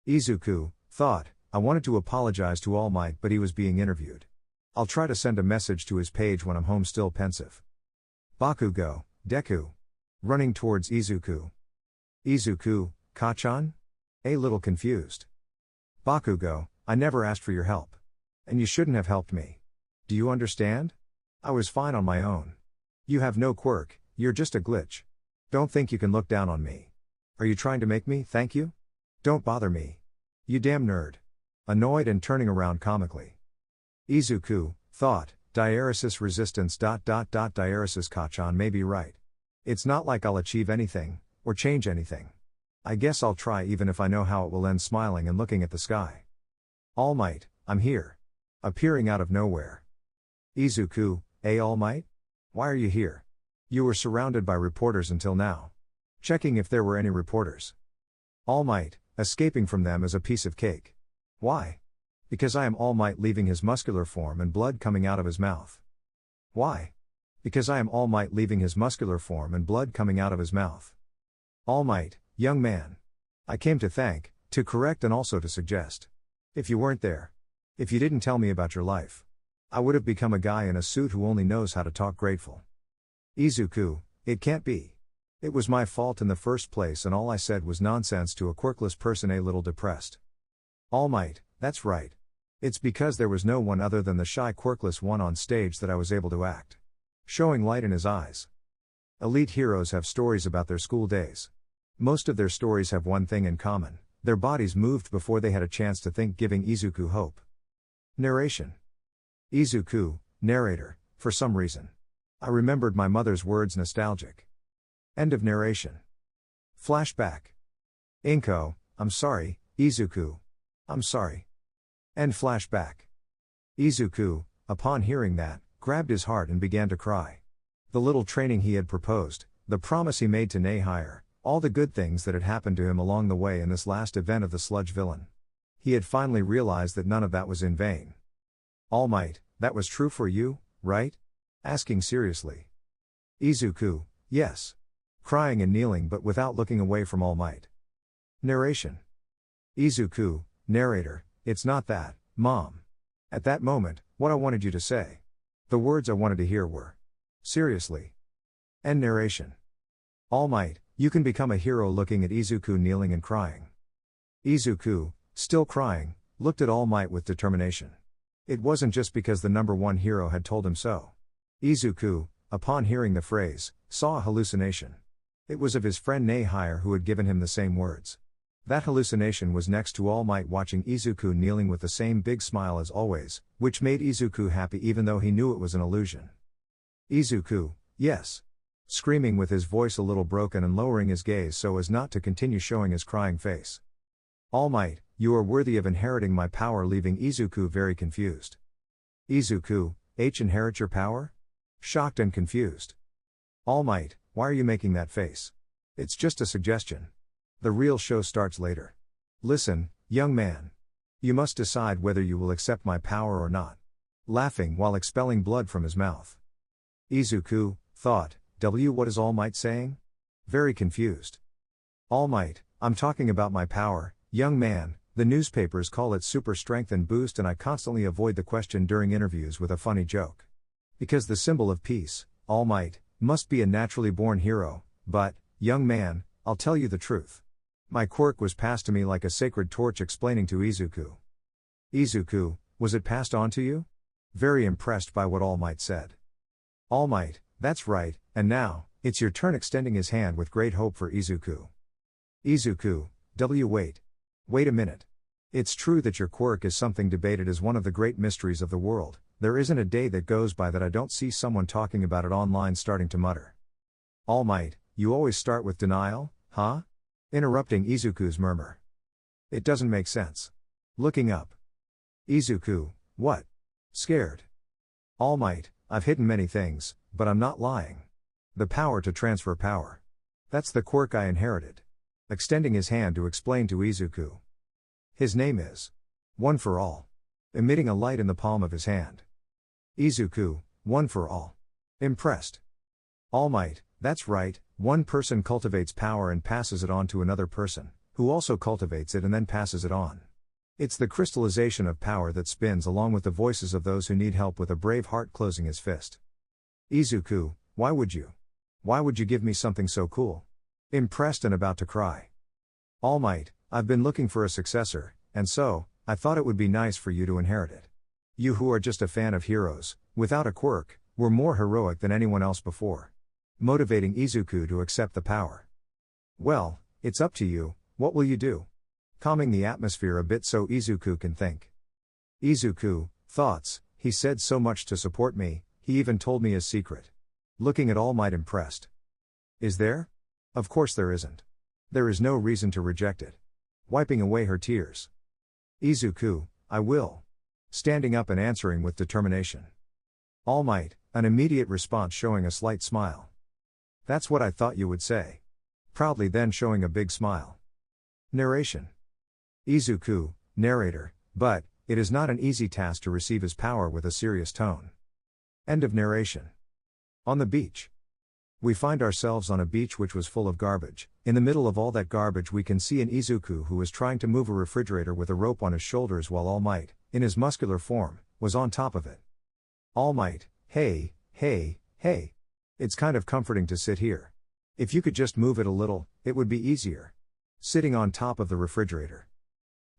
[SPEAKER 1] Izuku thought, I wanted to apologize to All Might, but he was being interviewed. I'll try to send a message to his page when I'm home, still pensive. Bakugo, Deku. Running towards Izuku. Izuku, Kachan? A little confused. Bakugo, I never asked for your help. And you shouldn't have helped me. Do you understand? I was fine on my own. You have no quirk, you're just a glitch. Don't think you can look down on me. Are you trying to make me thank you? Don't bother me. You damn nerd. Annoyed and turning around comically. Izuku thought, diaresis resistance. Diaresis Kachan may be right. It's not like I'll achieve anything, or change anything. I guess I'll try even if I know how it will end, smiling and looking at the sky. All Might, I'm here. Appearing out of nowhere. Izuku, All Might? Why are you here? You were surrounded by reporters until now. Checking if there were any reporters. All Might, escaping from them is a piece of cake. Why? Because I am All Might, leaving his muscular form and blood coming out of his mouth. Why? Because I am All Might, leaving his muscular form and blood coming out of his mouth. All Might, young man. I came to thank, to correct and also to suggest. If you weren't there. If you didn't tell me about your life. I would have become a guy in a suit who only knows how to talk grateful. Izuku, it can't be. It was my fault in the first place and all I said was nonsense to a quirkless person, a little depressed. All Might, that's right. It's because there was no one other than the shy quirkless one on stage that I was able to act. Showing light in his eyes. Elite heroes have stories about their school days. Most of their stories have one thing in common: their bodies moved before they had a chance to think, giving Izuku hope. Narration. Izuku, narrator, for some reason. I remembered my mother's words, nostalgic. End of narration. Flashback. Inko, I'm sorry, Izuku. I'm sorry. End flashback. Izuku, upon hearing that, grabbed his heart and began to cry. The little training he had proposed, the promise he made to Nehire, all the good things that had happened to him along the way in this last event of the sludge villain. He had finally realized that none of that was in vain. All Might, that was true for you, right? Asking seriously. Izuku, yes. Crying and kneeling but without looking away from All Might. Narration. Izuku, narrator, it's not that, Mom. At that moment, what I wanted you to say. The words I wanted to hear were. Seriously. End narration. All Might, you can become a hero. Looking at Izuku kneeling and crying. Izuku, still crying, looked at All Might with determination. It wasn't just because the number one hero had told him so. Izuku, upon hearing the phrase, saw a hallucination. It was of his friend Nehire who had given him the same words. That hallucination was next to All Might watching Izuku kneeling with the same big smile as always, which made Izuku happy even though he knew it was an illusion. Izuku, yes. Screaming with his voice a little broken and lowering his gaze so as not to continue showing his crying face. All Might, you are worthy of inheriting my power, leaving Izuku very confused. Izuku, inherit your power? Shocked and confused. All Might, why are you making that face? It's just a suggestion. The real show starts later. Listen, young man. You must decide whether you will accept my power or not. Laughing while expelling blood from his mouth. Izuku, thought, what is All Might saying? Very confused. All Might, I'm talking about my power, young man. The newspapers call it super strength and boost, and I constantly avoid the question during interviews with a funny joke. Because the symbol of peace, All Might, must be a naturally born hero, but, young man, I'll tell you the truth. My quirk was passed to me like a sacred torch, explaining to Izuku. Izuku, was it passed on to you? Very impressed by what All Might said. All Might, that's right, and now, it's your turn, extending his hand with great hope for Izuku. Izuku, wait a minute. It's true that your quirk is something debated as one of the great mysteries of the world. There isn't a day that goes by that I don't see someone talking about it online, starting to mutter. All Might, you always start with denial, huh? Interrupting Izuku's murmur. It doesn't make sense. Looking up. Izuku, what? Scared. All Might, I've hidden many things, but I'm not lying. The power to transfer power. That's the quirk I inherited. Extending his hand to explain to Izuku. His name is One for All. Emitting a light in the palm of his hand. Izuku, One for All. Impressed. All Might, that's right, one person cultivates power and passes it on to another person, who also cultivates it and then passes it on. It's the crystallization of power that spins along with the voices of those who need help, with a brave heart closing his fist. Izuku, why would you? Why would you give me something so cool? Impressed and about to cry. All Might, I've been looking for a successor, and so, I thought it would be nice for you to inherit it. You who are just a fan of heroes, without a quirk, were more heroic than anyone else before. Motivating Izuku to accept the power. Well, it's up to you, what will you do? Calming the atmosphere a bit so Izuku can think. Izuku, thoughts, he said so much to support me, he even told me his secret. Looking at All Might impressed. Is there? Of course there isn't. There is no reason to reject it. Wiping away her tears. Izuku, I will. Standing up and answering with determination. All Might, an immediate response showing a slight smile. That's what I thought you would say. Proudly then showing a big smile. Narration. Izuku, narrator, but, it is not an easy task to receive his power with a serious tone. End of narration. On the beach. We find ourselves on a beach which was full of garbage. In the middle of all that garbage we can see an Izuku who was trying to move a refrigerator with a rope on his shoulders, while All Might, in his muscular form, was on top of it. All Might, hey. It's kind of comforting to sit here. If you could just move it a little, it would be easier. Sitting on top of the refrigerator.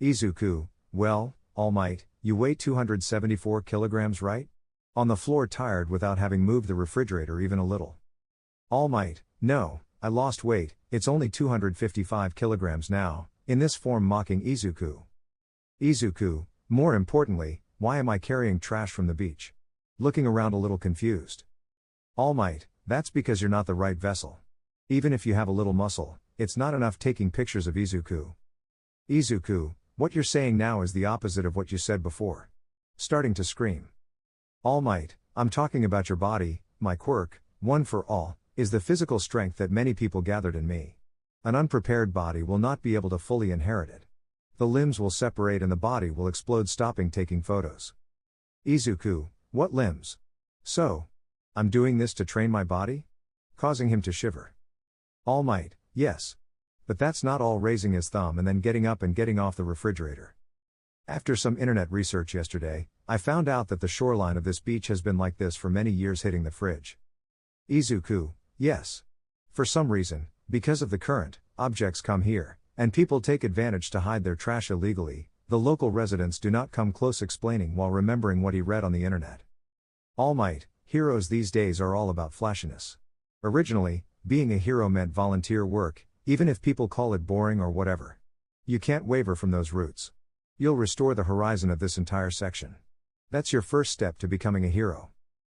[SPEAKER 1] Izuku, well, All Might, you weigh 274 kilograms, right? On the floor, tired without having moved the refrigerator even a little. All Might, no, I lost weight, it's only 255 kilograms now, in this form, mocking Izuku. Izuku, more importantly, why am I carrying trash from the beach? Looking around a little confused. All Might, that's because you're not the right vessel. Even if you have a little muscle, it's not enough. Taking pictures of Izuku. Izuku, what you're saying now is the opposite of what you said before. Starting to scream. All Might, I'm talking about your body. My quirk, One for All, is the physical strength that many people gathered in me. An unprepared body will not be able to fully inherit it. The limbs will separate and the body will explode, stopping taking photos. Izuku, what limbs? So, I'm doing this to train my body? Causing him to shiver. All Might, yes. But that's not all, raising his thumb and then getting up and getting off the refrigerator. After some internet research yesterday, I found out that the shoreline of this beach has been like this for many years, hitting the fridge. Izuku, yes. For some reason, because of the current, objects come here, and people take advantage to hide their trash illegally. The local residents do not come close, explaining while remembering what he read on the internet. All Might, Heroes these days are all about flashiness. Originally, being a hero meant volunteer work, even if people call it boring or whatever. You can't waver from those roots. You'll restore the horizon of this entire section. That's your first step to becoming a hero.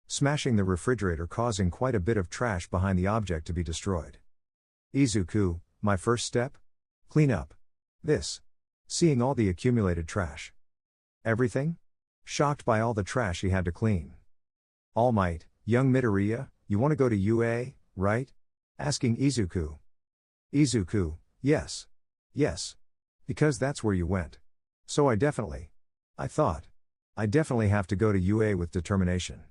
[SPEAKER 1] Smashing the refrigerator, causing quite a bit of trash behind the object to be destroyed. Izuku, my first step? Clean up. This. Seeing all the accumulated trash. Everything? Shocked by all the trash he had to clean. All Might, young Midoriya, you want to go to UA, right? Asking Izuku. Izuku, yes. Yes. Because that's where you went. So I definitely have to go to UA with determination.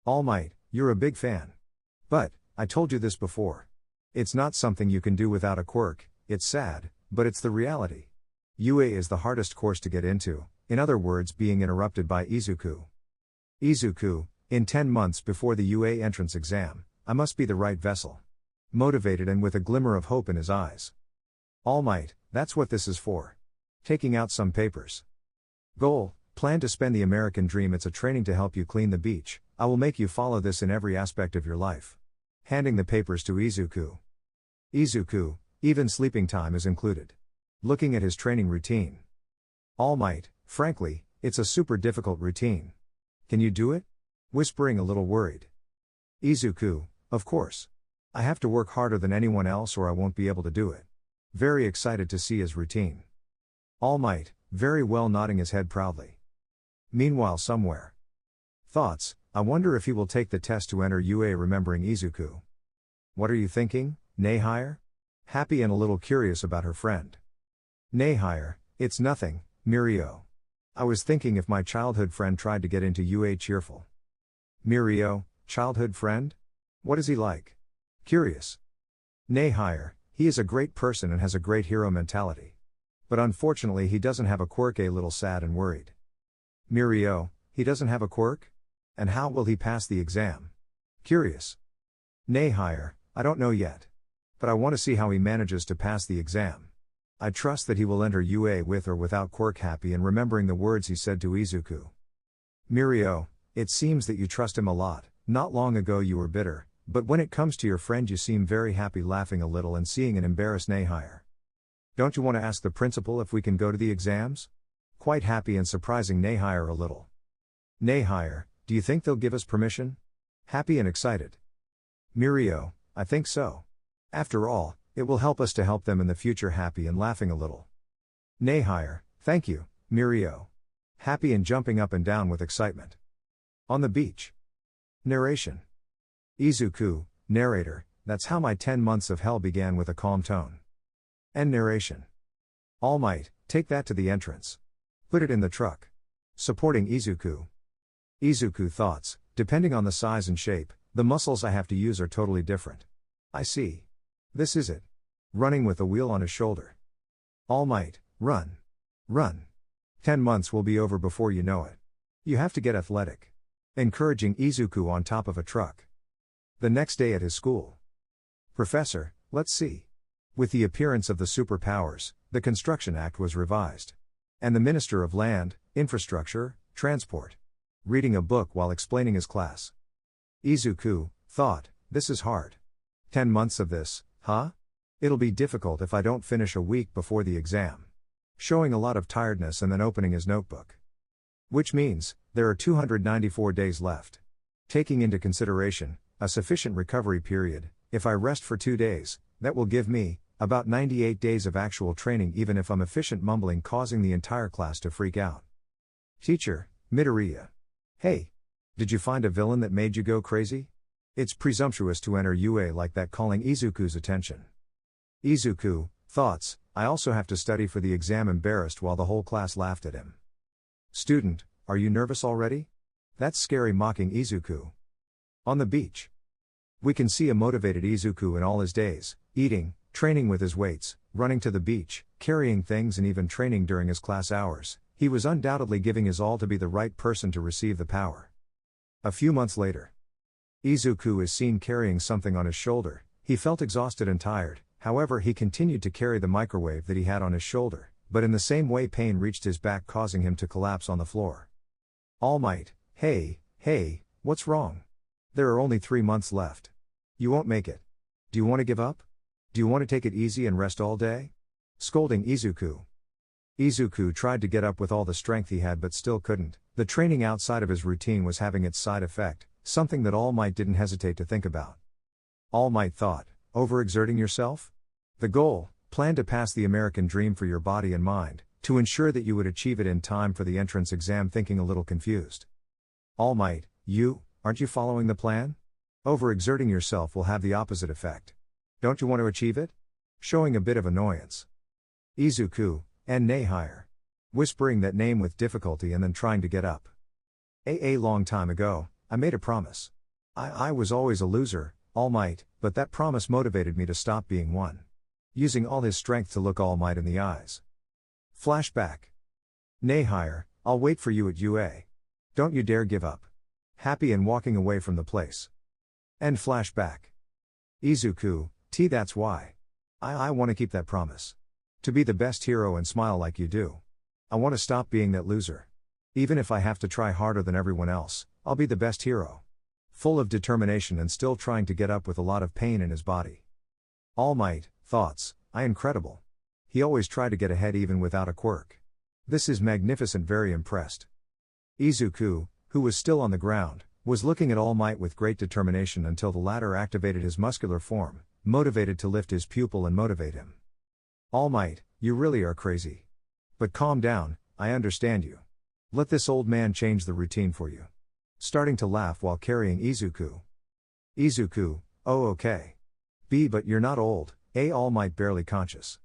[SPEAKER 1] All Might, you're a big fan. But, I told you this before. It's not something you can do without a quirk. It's sad, but it's the reality. UA is the hardest course to get into, in other words being interrupted by Izuku. Izuku, in 10 months before the UA entrance exam, I must be the right vessel. Motivated and with a glimmer of hope in his eyes. All Might, that's what this is for. Taking out some papers. Goal, plan to spend the American dream. It's a training to help you clean the beach. I will make you follow this in every aspect of your life. Handing the papers to Izuku. Izuku, even sleeping time is included. Looking at his training routine. All Might, frankly, it's a super difficult routine. Can you do it? Whispering a little worried. Izuku, of course. I have to work harder than anyone else or I won't be able to do it. Very excited to see his routine. All Might, very well, nodding his head proudly. Meanwhile somewhere. Thoughts, I wonder if he will take the test to enter UA. Remembering Izuku. What are you thinking, Nehire? Happy and a little curious about her friend. Nehire, it's nothing, Mirio. I was thinking if my childhood friend tried to get into UA. Cheerful. Mirio, childhood friend? What is he like? Curious. Nehire, he is a great person and has a great hero mentality. But unfortunately he doesn't have a quirk. A little sad and worried. Mirio, he doesn't have a quirk? And how will he pass the exam? Curious. Nehire, I don't know yet. But I want to see how he manages to pass the exam. I trust that he will enter UA with or without quirk. Happy and remembering the words he said to Izuku. Mirio, it seems that you trust him a lot. Not long ago you were bitter, but when it comes to your friend you seem very happy. Laughing a little and seeing an embarrassed Nehire. Don't you want to ask the principal if we can go to the exams? Quite happy and surprising Nehire a little. Nehire, do you think they'll give us permission? Happy and excited. Mirio, I think so. After all, it will help us to help them in the future. Happy and laughing a little. Nehire, thank you, Mirio. Happy and jumping up and down with excitement. On the beach. Narration. Izuku, narrator, that's how my 10 months of hell began, with a calm tone. End narration. All Might, take that to the entrance. Put it in the truck. Supporting Izuku. Izuku thoughts, depending on the size and shape, the muscles I have to use are totally different. I see. This is it. Running with a wheel on his shoulder. All Might, run. Run. 10 months will be over before you know it. You have to get athletic. Encouraging Izuku on top of a truck. The next day at his school. Professor, let's see. With the appearance of the superpowers, the Construction Act was revised. And the Minister of Land, Infrastructure, Transport. Reading a book while explaining his class. Izuku thought, this is hard. 10 months of this, huh? It'll be difficult if I don't finish a week before the exam. Showing a lot of tiredness and then opening his notebook. Which means, there are 294 days left. Taking into consideration, a sufficient recovery period, if I rest for 2 days, that will give me, about 98 days of actual training even if I'm efficient. Mumbling, causing the entire class to freak out. Teacher, Midoriya. Hey. Did you find a villain that made you go crazy? It's presumptuous to enter UA like that. Calling Izuku's attention. Izuku, thoughts, I also have to study for the exam. Embarrassed while the whole class laughed at him. Student, are you nervous already? That's scary. Mocking Izuku. On the beach. We can see a motivated Izuku in all his days, eating, training with his weights, running to the beach, carrying things and even training during his class hours. He was undoubtedly giving his all to be the right person to receive the power. A few months later. Izuku is seen carrying something on his shoulder. He felt exhausted and tired, however he continued to carry the microwave that he had on his shoulder, but in the same way pain reached his back, causing him to collapse on the floor. All Might, hey, what's wrong? There are only 3 months left. You won't make it. Do you want to give up? Do you want to take it easy and rest all day? Scolding Izuku. Izuku tried to get up with all the strength he had but still couldn't. The training outside of his routine was having its side effect, something that All Might didn't hesitate to think about. All Might thought, overexerting yourself? The goal, plan to pass the American dream for your body and mind, to ensure that you would achieve it in time for the entrance exam, thinking a little confused. All Might, aren't you following the plan? Overexerting yourself will have the opposite effect. Don't you want to achieve it? Showing a bit of annoyance. Izuku, and nay higher. Whispering that name with difficulty and then trying to get up. A long time ago, I made a promise. I was always a loser, All Might, but that promise motivated me to stop being one. Using all his strength to look All Might in the eyes. Flashback. Nay higher, I'll wait for you at UA. Don't you dare give up. Happy and walking away from the place. End flashback. Izuku, that's why. I want to keep that promise. To be the best hero and smile like you do. I want to stop being that loser. Even if I have to try harder than everyone else, I'll be the best hero. Full of determination and still trying to get up with a lot of pain in his body. All Might, thoughts, incredible. He always tried to get ahead even without a quirk. This is magnificent, very impressed. Izuku, who was still on the ground, was looking at All Might with great determination until the latter activated his muscular form, motivated to lift his pupil and motivate him. All Might, you really are crazy. But calm down, I understand you. Let this old man change the routine for you. Starting to laugh while carrying Izuku. Izuku, oh okay. But you're not old, All Might barely conscious.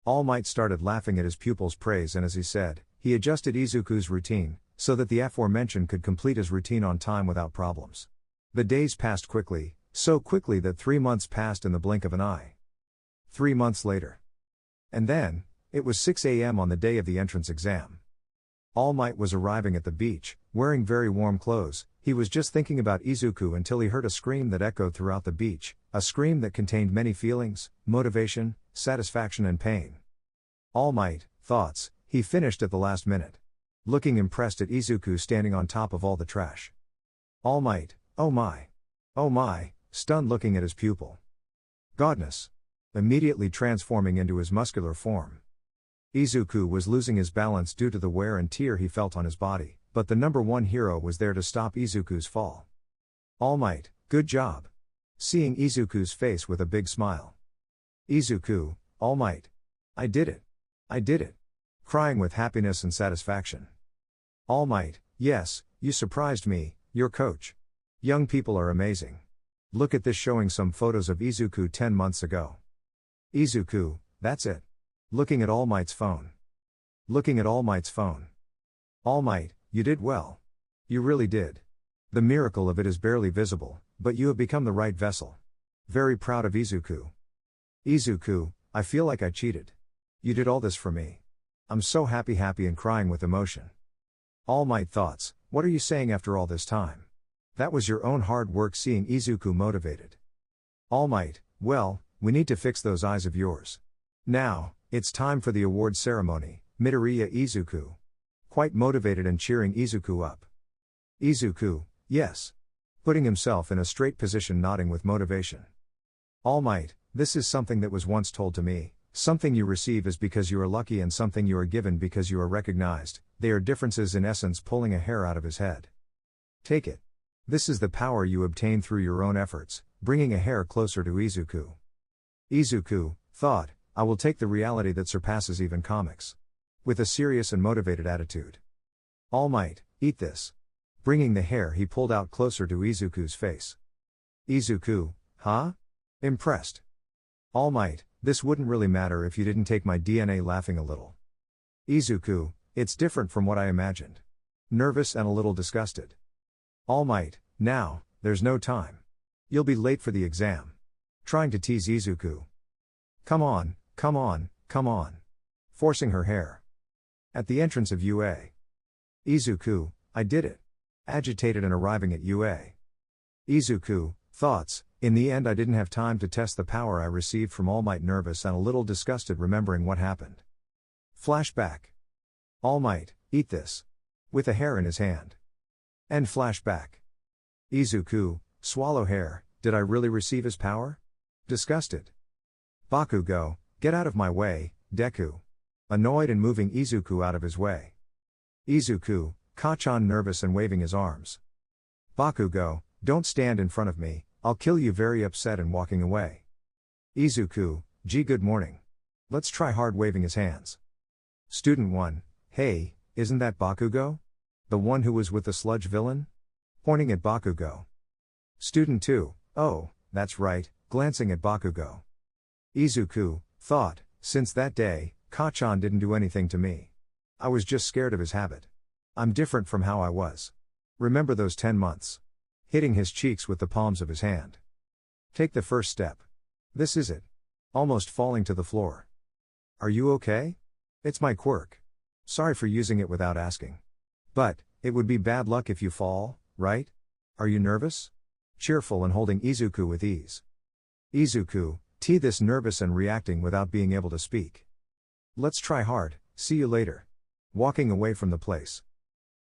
[SPEAKER 1] All Might started laughing at his pupil's praise, and as he said, he adjusted Izuku's routine, so that the aforementioned could complete his routine on time without problems. The days passed quickly, so quickly that 3 months passed in the blink of an eye. 3 months later. And then, it was 6 a.m. on the day of the entrance exam. All Might was arriving at the beach, wearing very warm clothes. He was just thinking about Izuku until he heard a scream that echoed throughout the beach, a scream that contained many feelings, motivation, satisfaction and pain. All Might, thoughts, he finished at the last minute. Looking impressed at Izuku standing on top of all the trash. All Might, oh my, stunned looking at his pupil. Godness. Immediately transforming into his muscular form. Izuku was losing his balance due to the wear and tear he felt on his body, but the number one hero was there to stop Izuku's fall. All Might, good job. Seeing Izuku's face with a big smile. Izuku, All Might. I did it. Crying with happiness and satisfaction. All Might, yes, you surprised me, your coach. Young people are amazing. Look at this, showing some photos of Izuku 10 months ago. Izuku, that's it. Looking at All Might's phone. All Might, you did well. You really did. The miracle of it is barely visible, but you have become the right vessel. Very proud of Izuku. Izuku, I feel like I cheated. You did all this for me. I'm so happy and crying with emotion. All Might, thoughts, what are you saying after all this time? That was your own hard work. Seeing Izuku motivated. All Might, well, we need to fix those eyes of yours. Now, it's time for the award ceremony, Midoriya Izuku. Quite motivated and cheering Izuku up. Izuku, yes. Putting himself in a straight position, nodding with motivation. All Might, this is something that was once told to me. Something you receive is because you are lucky, and something you are given because you are recognized. They are differences in essence. Pulling a hair out of his head. Take it. This is the power you obtain through your own efforts, bringing a hair closer to Izuku. Izuku, thought, I will take the reality that surpasses even comics. With a serious and motivated attitude. All Might, eat this. Bringing the hair he pulled out closer to Izuku's face. Izuku, huh? Impressed. All Might, this wouldn't really matter if you didn't take my DNA. Laughing a little. Izuku, it's different from what I imagined. Nervous and a little disgusted. All Might, now, there's no time. You'll be late for the exam. Trying to tease Izuku. Come on. Forcing her hair. At the entrance of UA. Izuku, I did it. Agitated and arriving at UA. Izuku, thoughts, in the end I didn't have time to test the power I received from All Might. Nervous and a little disgusted remembering what happened. Flashback. All Might, eat this. With a hair in his hand. End flashback. Izuku, Swallow hair, did I really receive his power? Disgusted. Bakugo, get out of my way, deku. Annoyed and moving Izuku out of his way. Izuku, Kachan nervous and waving his arms. Bakugo, don't stand in front of me, I'll kill you very upset and walking away. Izuku, gee good morning. Let's try hard waving his hands. Student 1, hey, isn't that Bakugo? The one who was with the sludge villain? Pointing at Bakugo. Student 2, oh, that's right, glancing at Bakugo. Izuku, thought, since that day, Kachan didn't do anything to me. I was just scared of his habit. I'm different from how I was. Remember those 10 months? Hitting his cheeks with the palms of his hand. Take the first step. This is it. Almost falling to the floor. Are you okay? It's my quirk. Sorry for using it without asking. But, it would be bad luck if you fall, right? Are you nervous? Cheerful and holding Izuku with ease. Izuku, this nervous and reacting without being able to speak. Let's try hard, see you later. Walking away from the place.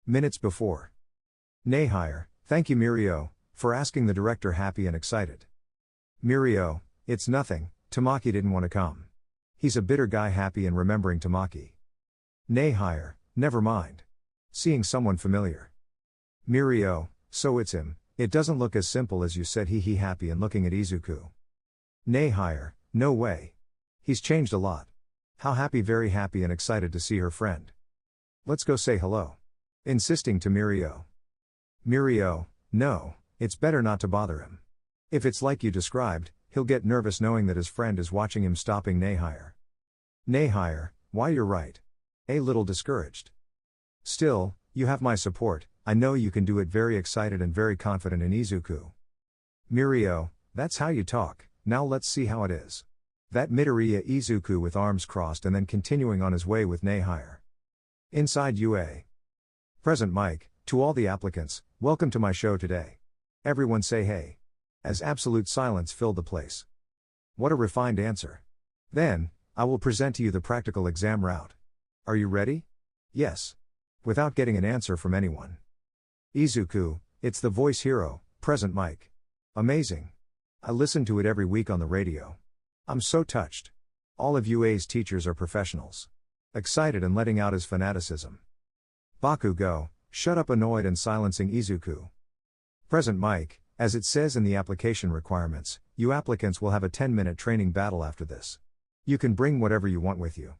[SPEAKER 1] Minutes before. Nay higher, thank you Mirio, for asking the director happy and excited. Mirio, it's nothing, Tamaki didn't want to come. He's a bitter guy happy and remembering Tamaki. Nay higher, never mind. Seeing someone familiar. Mirio, so it's him, it doesn't look as simple as you said he happy and looking at Izuku. Nay higher, no way. He's changed a lot. How happy very happy and excited to see her friend. Let's go say hello. Insisting to Mirio. Mirio, no, it's better not to bother him. If it's like you described, he'll get nervous knowing that his friend is watching him stopping Nehire. Nehire, why you're right. A little discouraged. Still, you have my support, I know you can do it very excited and very confident in Izuku. Mirio, that's how you talk, now let's see how it is. That Midoriya Izuku with arms crossed and then continuing on his way with Nehire. Inside UA. Present mic, to all the applicants, welcome to my show today. Everyone say hey. As absolute silence filled the place. What a refined answer. Then, I will present to you the practical exam route. Are you ready? Yes. Without getting an answer from anyone. Izuku, it's the voice hero, present mic. Amazing. I listen to it every week on the radio. I'm so touched. All of UA's teachers are professionals. Excited and letting out his fanaticism. Bakugo, shut up annoyed and silencing Izuku. Present mic, as it says in the application requirements, you applicants will have a 10-minute training battle after this. You can bring whatever you want with you.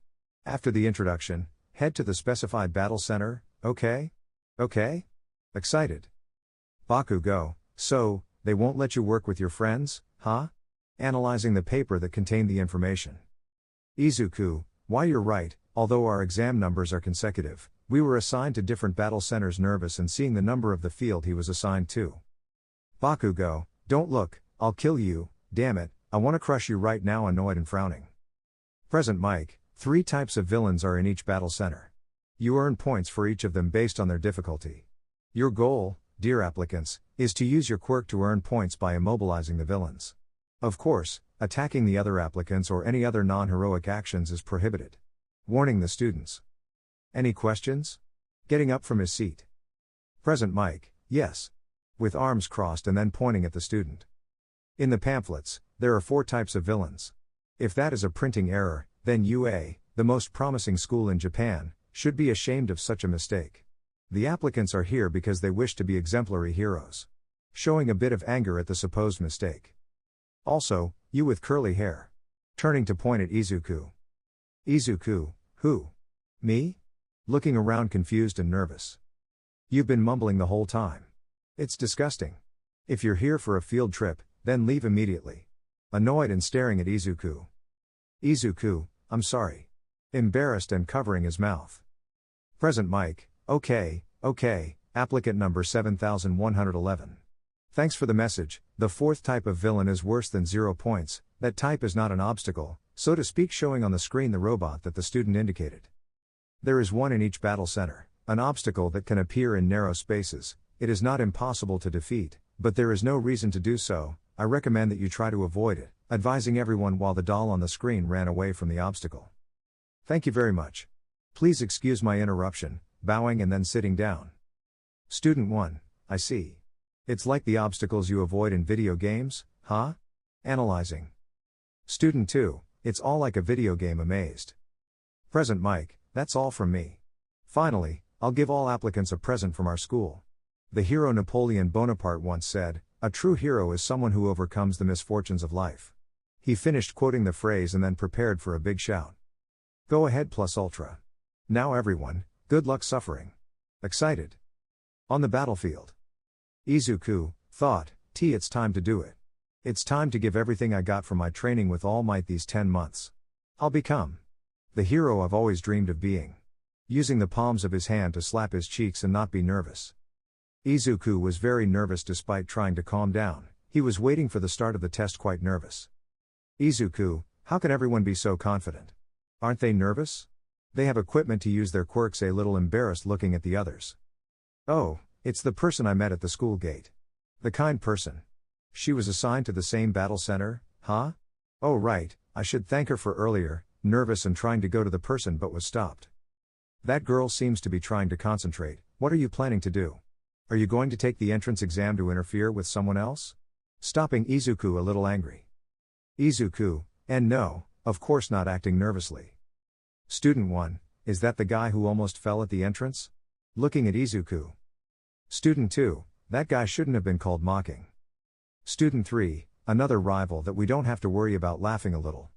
[SPEAKER 1] After the introduction, head to the specified battle center, okay? Okay? Excited. Bakugo, so, they won't let you work with your friends, huh? Analyzing the paper that contained the information. Izuku, why you're right, although our exam numbers are consecutive, we were assigned to different battle centers nervous and seeing the number of the field he was assigned to. Bakugo, don't look, I'll kill you, damn it, I want to crush you right now annoyed and frowning. Present mic, 3 types of villains are in each battle center. You earn points for each of them based on their difficulty. Your goal, dear applicants, is to use your quirk to earn points by immobilizing the villains. Of course, attacking the other applicants or any other non-heroic actions is prohibited. Warning the students. Any questions? Getting up from his seat. Present mic, yes. With arms crossed and then pointing at the student. In the pamphlets, there are 4 types of villains. If that is a printing error, then UA, the most promising school in Japan, should be ashamed of such a mistake. The applicants are here because they wish to be exemplary heroes. Showing a bit of anger at the supposed mistake. Also, you with curly hair. Turning to point at Izuku. Izuku, who? Me? Looking around confused and nervous. You've been mumbling the whole time. It's disgusting. If you're here for a field trip, then leave immediately. Annoyed and staring at Izuku. Izuku, I'm sorry. Embarrassed and covering his mouth. Present mic, okay, applicant number 7111. Thanks for the message, the 4th type of villain is worse than 0 points, that type is not an obstacle, so to speak showing on the screen the robot that the student indicated. There is one in each battle center, an obstacle that can appear in narrow spaces, it is not impossible to defeat, but there is no reason to do so, I recommend that you try to avoid it, advising everyone while the doll on the screen ran away from the obstacle. Thank you very much. Please excuse my interruption, bowing and then sitting down. Student 1, I see. It's like the obstacles you avoid in video games, huh? Analyzing. Student 2, it's all like a video game amazed. Present Mike, that's all from me. Finally, I'll give all applicants a present from our school. The hero Napoleon Bonaparte once said, "A true hero is someone who overcomes the misfortunes of life." He finished quoting the phrase and then prepared for a big shout. Go ahead plus ultra. Now everyone, good luck suffering. Excited. On the battlefield. Izuku thought, it's time to do it. It's time to give everything I got from my training with all might these 10 months. I'll become the hero I've always dreamed of being. Using the palms of his hand to slap his cheeks and not be nervous. Izuku was very nervous despite trying to calm down. He was waiting for the start of the test quite nervous. Izuku, how can everyone be so confident? Aren't they nervous? They have equipment to use their quirks. A little embarrassed looking at the others. Oh, it's the person I met at the school gate. The kind person. She was assigned to the same battle center, huh? Oh right, I should thank her for earlier, nervous and trying to go to the person but was stopped. That girl seems to be trying to concentrate. What are you planning to do? Are you going to take the entrance exam to interfere with someone else? Stopping Izuku a little angry. Izuku, and no, of course not, acting nervously. Student 1, is that the guy who almost fell at the entrance? Looking at Izuku. Student 2, that guy shouldn't have been called mocking. Student 3, another rival that we don't have to worry about, laughing a little.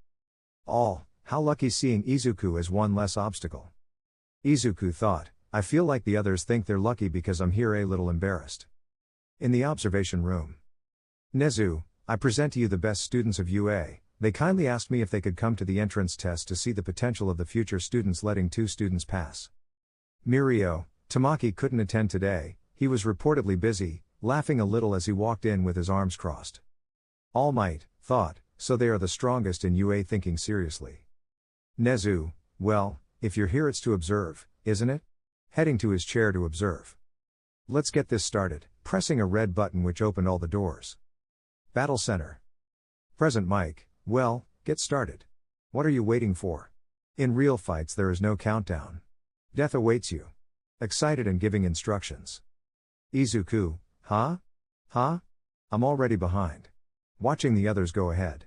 [SPEAKER 1] All, how lucky, seeing Izuku as one less obstacle. Izuku thought, I feel like the others think they're lucky because I'm here, a little embarrassed. In the observation room. Nezu, I present to you the best students of UA. They kindly asked me if they could come to the entrance test to see the potential of the future students, letting 2 students pass. Mirio, Tamaki couldn't attend today, he was reportedly busy, laughing a little as he walked in with his arms crossed. All Might thought, so they are the strongest in UA, thinking seriously. Nezu, well, if you're here it's to observe, isn't it? Heading to his chair to observe. Let's get this started, pressing a red button which opened all the doors. Battle Center. Present Mike, well, get started. What are you waiting for? In real fights there is no countdown. Death awaits you. Excited and giving instructions. Izuku, huh? I'm already behind. Watching the others go ahead.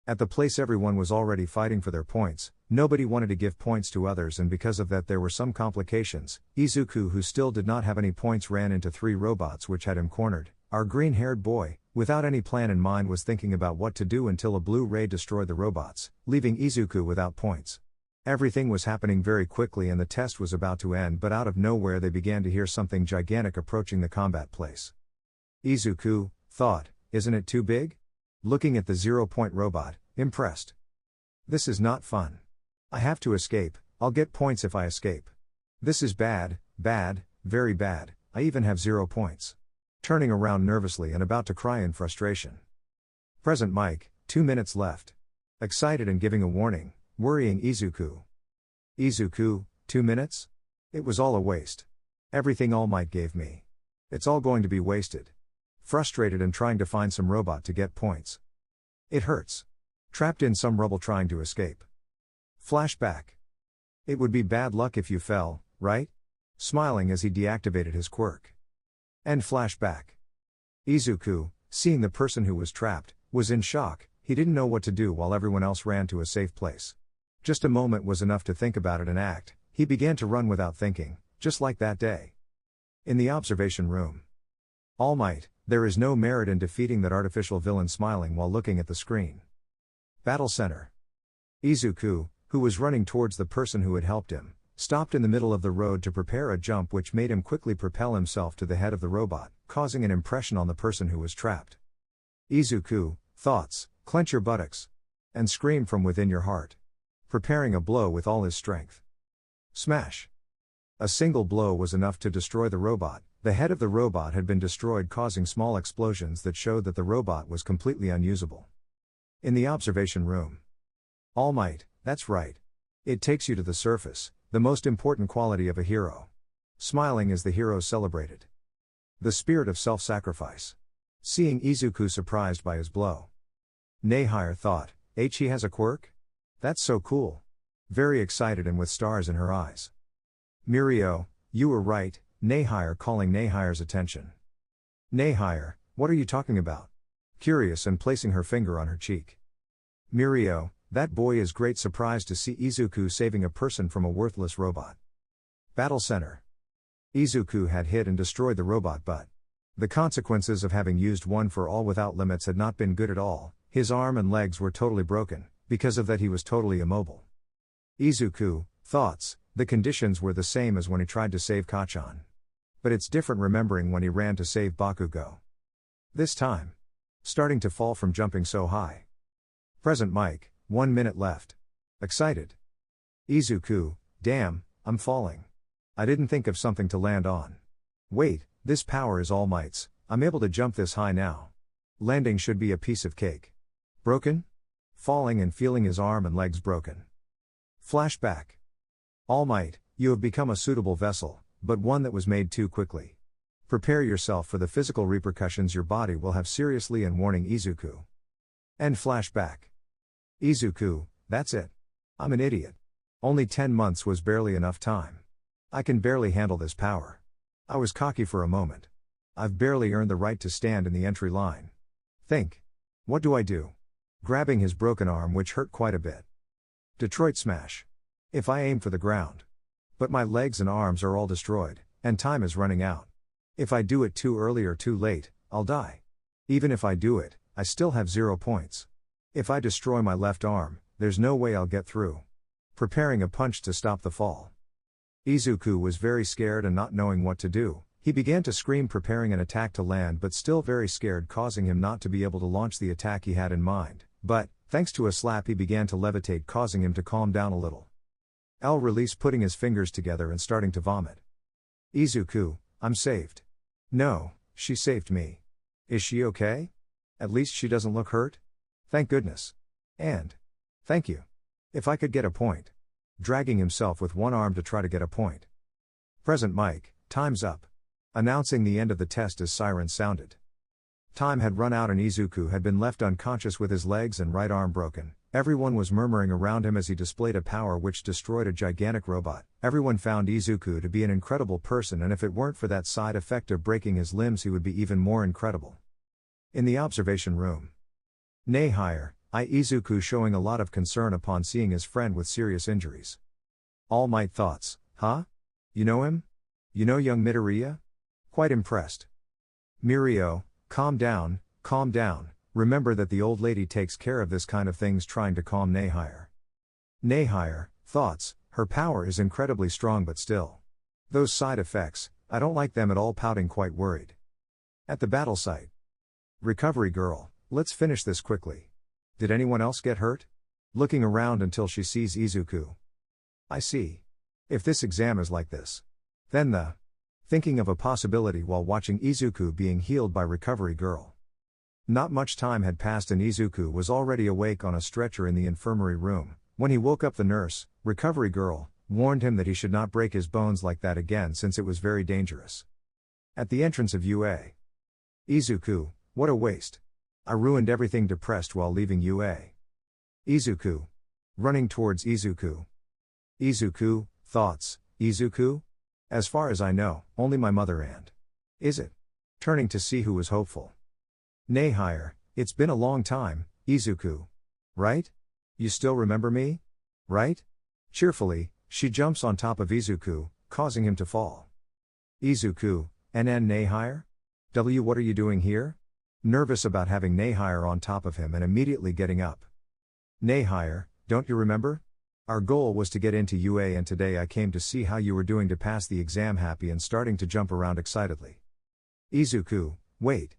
[SPEAKER 1] At the place everyone was already fighting for their points, nobody wanted to give points to others, and because of that there were some complications. Izuku, who still did not have any points, ran into 3 robots which had him cornered. Our green-haired boy, without any plan in mind, was thinking about what to do until a blue ray destroyed the robots, leaving Izuku without points. Everything was happening very quickly and the test was about to end, but out of nowhere they began to hear something gigantic approaching the combat place. Izuku thought, isn't it too big? Looking at the 0-point robot, impressed. This is not fun. I have to escape, I'll get points if I escape. This is bad, very bad, I even have 0 points. Turning around nervously and about to cry in frustration. Present Mike, 2 minutes left. Excited and giving a warning, worrying Izuku. Izuku, 2 minutes? It was all a waste. Everything All Might gave me. It's all going to be wasted. Frustrated and trying to find some robot to get points. It hurts. Trapped in some rubble trying to escape. Flashback. It would be bad luck if you fell, right? Smiling as he deactivated his quirk. End flashback. Izuku, seeing the person who was trapped, was in shock. He didn't know what to do while everyone else ran to a safe place. Just a moment was enough to think about it and act. He began to run without thinking, just like that day. In the observation room. All Might, there is no merit in defeating that artificial villain, smiling while looking at the screen. Battle Center. Izuku, who was running towards the person who had helped him, stopped in the middle of the road to prepare a jump which made him quickly propel himself to the head of the robot, causing an impression on the person who was trapped. Izuku, thoughts, clench your buttocks. And scream from within your heart. Preparing a blow with all his strength. Smash. A single blow was enough to destroy the robot. The head of the robot had been destroyed, causing small explosions that showed that the robot was completely unusable. In the observation room. All Might, that's right. It takes you to the surface, the most important quality of a hero. Smiling as the hero celebrated. The spirit of self-sacrifice. Seeing Izuku surprised by his blow. Nehire thought, he has a quirk? That's so cool. Very excited and with stars in her eyes. Mirio, you were right, Nehire, calling Nehire's attention. Nay higher, what are you talking about? Curious and placing her finger on her cheek. Mirio, that boy is great surprised to see Izuku saving a person from a worthless robot. Battle Center. Izuku had hit and destroyed the robot, but the consequences of having used one for all without limits had not been good at all. His arm and legs were totally broken. Because of that he was totally immobile. Izuku, thoughts, the conditions were the same as when he tried to save Kachan. But it's different remembering when he ran to save Bakugo. This time. Starting to fall from jumping so high. Present Mike, 1 minute left. Excited. Izuku, damn, I'm falling. I didn't think of something to land on. Wait, this power is All Might's, I'm able to jump this high now. Landing should be a piece of cake. Broken? Falling and feeling his arm and legs broken. Flashback. All Might, you have become a suitable vessel, but one that was made too quickly. Prepare yourself for the physical repercussions your body will have seriously and warning Izuku. End flashback. Izuku, that's it. I'm an idiot. Only 10 months was barely enough time. I can barely handle this power. I was cocky for a moment. I've barely earned the right to stand in the entry line. Think. What do I do? Grabbing his broken arm, which hurt quite a bit. Detroit Smash. If I aim for the ground. But my legs and arms are all destroyed, and time is running out. If I do it too early or too late, I'll die. Even if I do it, I still have 0 points. If I destroy my left arm, there's no way I'll get through. Preparing a punch to stop the fall. Izuku was very scared and not knowing what to do. He began to scream, preparing an attack to land, but still very scared, causing him not to be able to launch the attack he had in mind. But, thanks to a slap, he began to levitate, causing him to calm down a little. L release, putting his fingers together and starting to vomit. Izuku, I'm saved. No, she saved me. Is she okay? At least she doesn't look hurt? Thank goodness. And thank you. If I could get a point. Dragging himself with one arm to try to get a point. Present Mike, time's up. Announcing the end of the test as sirens sounded. Time had run out and Izuku had been left unconscious with his legs and right arm broken. Everyone was murmuring around him as he displayed a power which destroyed a gigantic robot. Everyone found Izuku to be an incredible person, and if it weren't for that side effect of breaking his limbs, he would be even more incredible. In the observation room. Nay higher, Izuku showing a lot of concern upon seeing his friend with serious injuries. All Might thoughts, huh? You know him? You know young Midoriya? Quite impressed. Mirio, calm down, remember that the old lady takes care of this kind of things, trying to calm Nehire. Nehire, thoughts, her power is incredibly strong, but still. Those side effects, I don't like them at all, pouting, quite worried. At the battle site. Recovery girl, let's finish this quickly. Did anyone else get hurt? Looking around until she sees Izuku. I see. If this exam is like this. Then thinking of a possibility while watching Izuku being healed by recovery girl. Not much time had passed and Izuku was already awake on a stretcher in the infirmary room. When he woke up, the nurse, recovery girl, warned him that he should not break his bones like that again, since it was very dangerous. At the entrance of UA. Izuku, what a waste. I ruined everything, depressed while leaving UA. Izuku. Running towards Izuku. Izuku, thoughts, Izuku? As far as I know, only my mother and. Is it? Turning to see who was hopeful. Nehire, it's been a long time, Izuku. Right? You still remember me? Right? Cheerfully, she jumps on top of Izuku, causing him to fall. Izuku, NN Nehire? What are you doing here? Nervous about having Nehire on top of him and immediately getting up. Nehire, don't you remember? Our goal was to get into UA, and today I came to see how you were doing to pass the exam, happy and starting to jump around excitedly. Izuku, wait.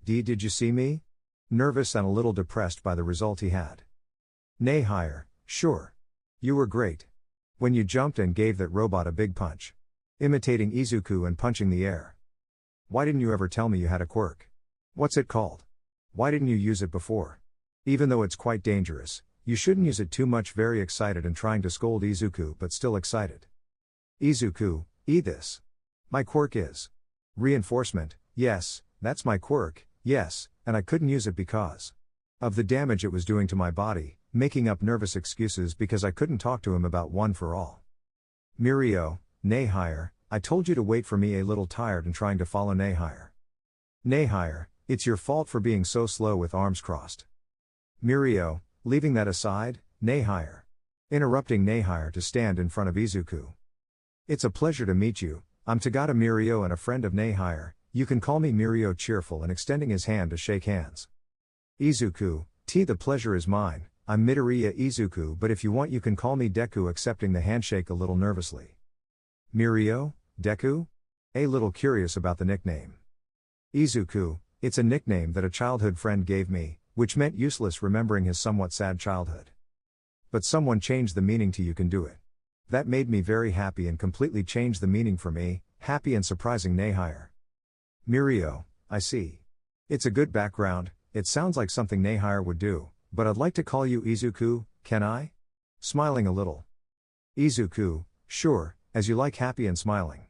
[SPEAKER 1] Did you see me? Nervous and a little depressed by the result he had. Nehire, sure. You were great. When you jumped and gave that robot a big punch. Imitating Izuku and punching the air. Why didn't you ever tell me you had a quirk? What's it called? Why didn't you use it before? Even though it's quite dangerous, you shouldn't use it too much. Very excited and trying to scold Izuku, but still excited. Izuku, this. My quirk is. Reinforcement, yes, that's my quirk, yes, and I couldn't use it because of the damage it was doing to my body, making up nervous excuses because I couldn't talk to him about one for all. Mirio, Nehire, I told you to wait for me, a little tired and trying to follow Nehire. Nehire, it's your fault for being so slow with arms crossed. Mirio, leaving that aside, Nehire. Interrupting Nehire to stand in front of Izuku. It's a pleasure to meet you, I'm Tagata Mirio and a friend of Nehire, you can call me Mirio cheerful and extending his hand to shake hands. Izuku, the pleasure is mine, I'm Midoriya Izuku but if you want you can call me Deku accepting the handshake a little nervously. Mirio, Deku? A little curious about the nickname. Izuku, it's a nickname that a childhood friend gave me, which meant useless remembering his somewhat sad childhood. But someone changed the meaning to you can do it. That made me very happy and completely changed the meaning for me, happy and surprising Nehire. Mirio, I see. It's a good background, it sounds like something Nehire would do, but I'd like to call you Izuku, can I? Smiling a little. Izuku, sure, as you like happy and smiling.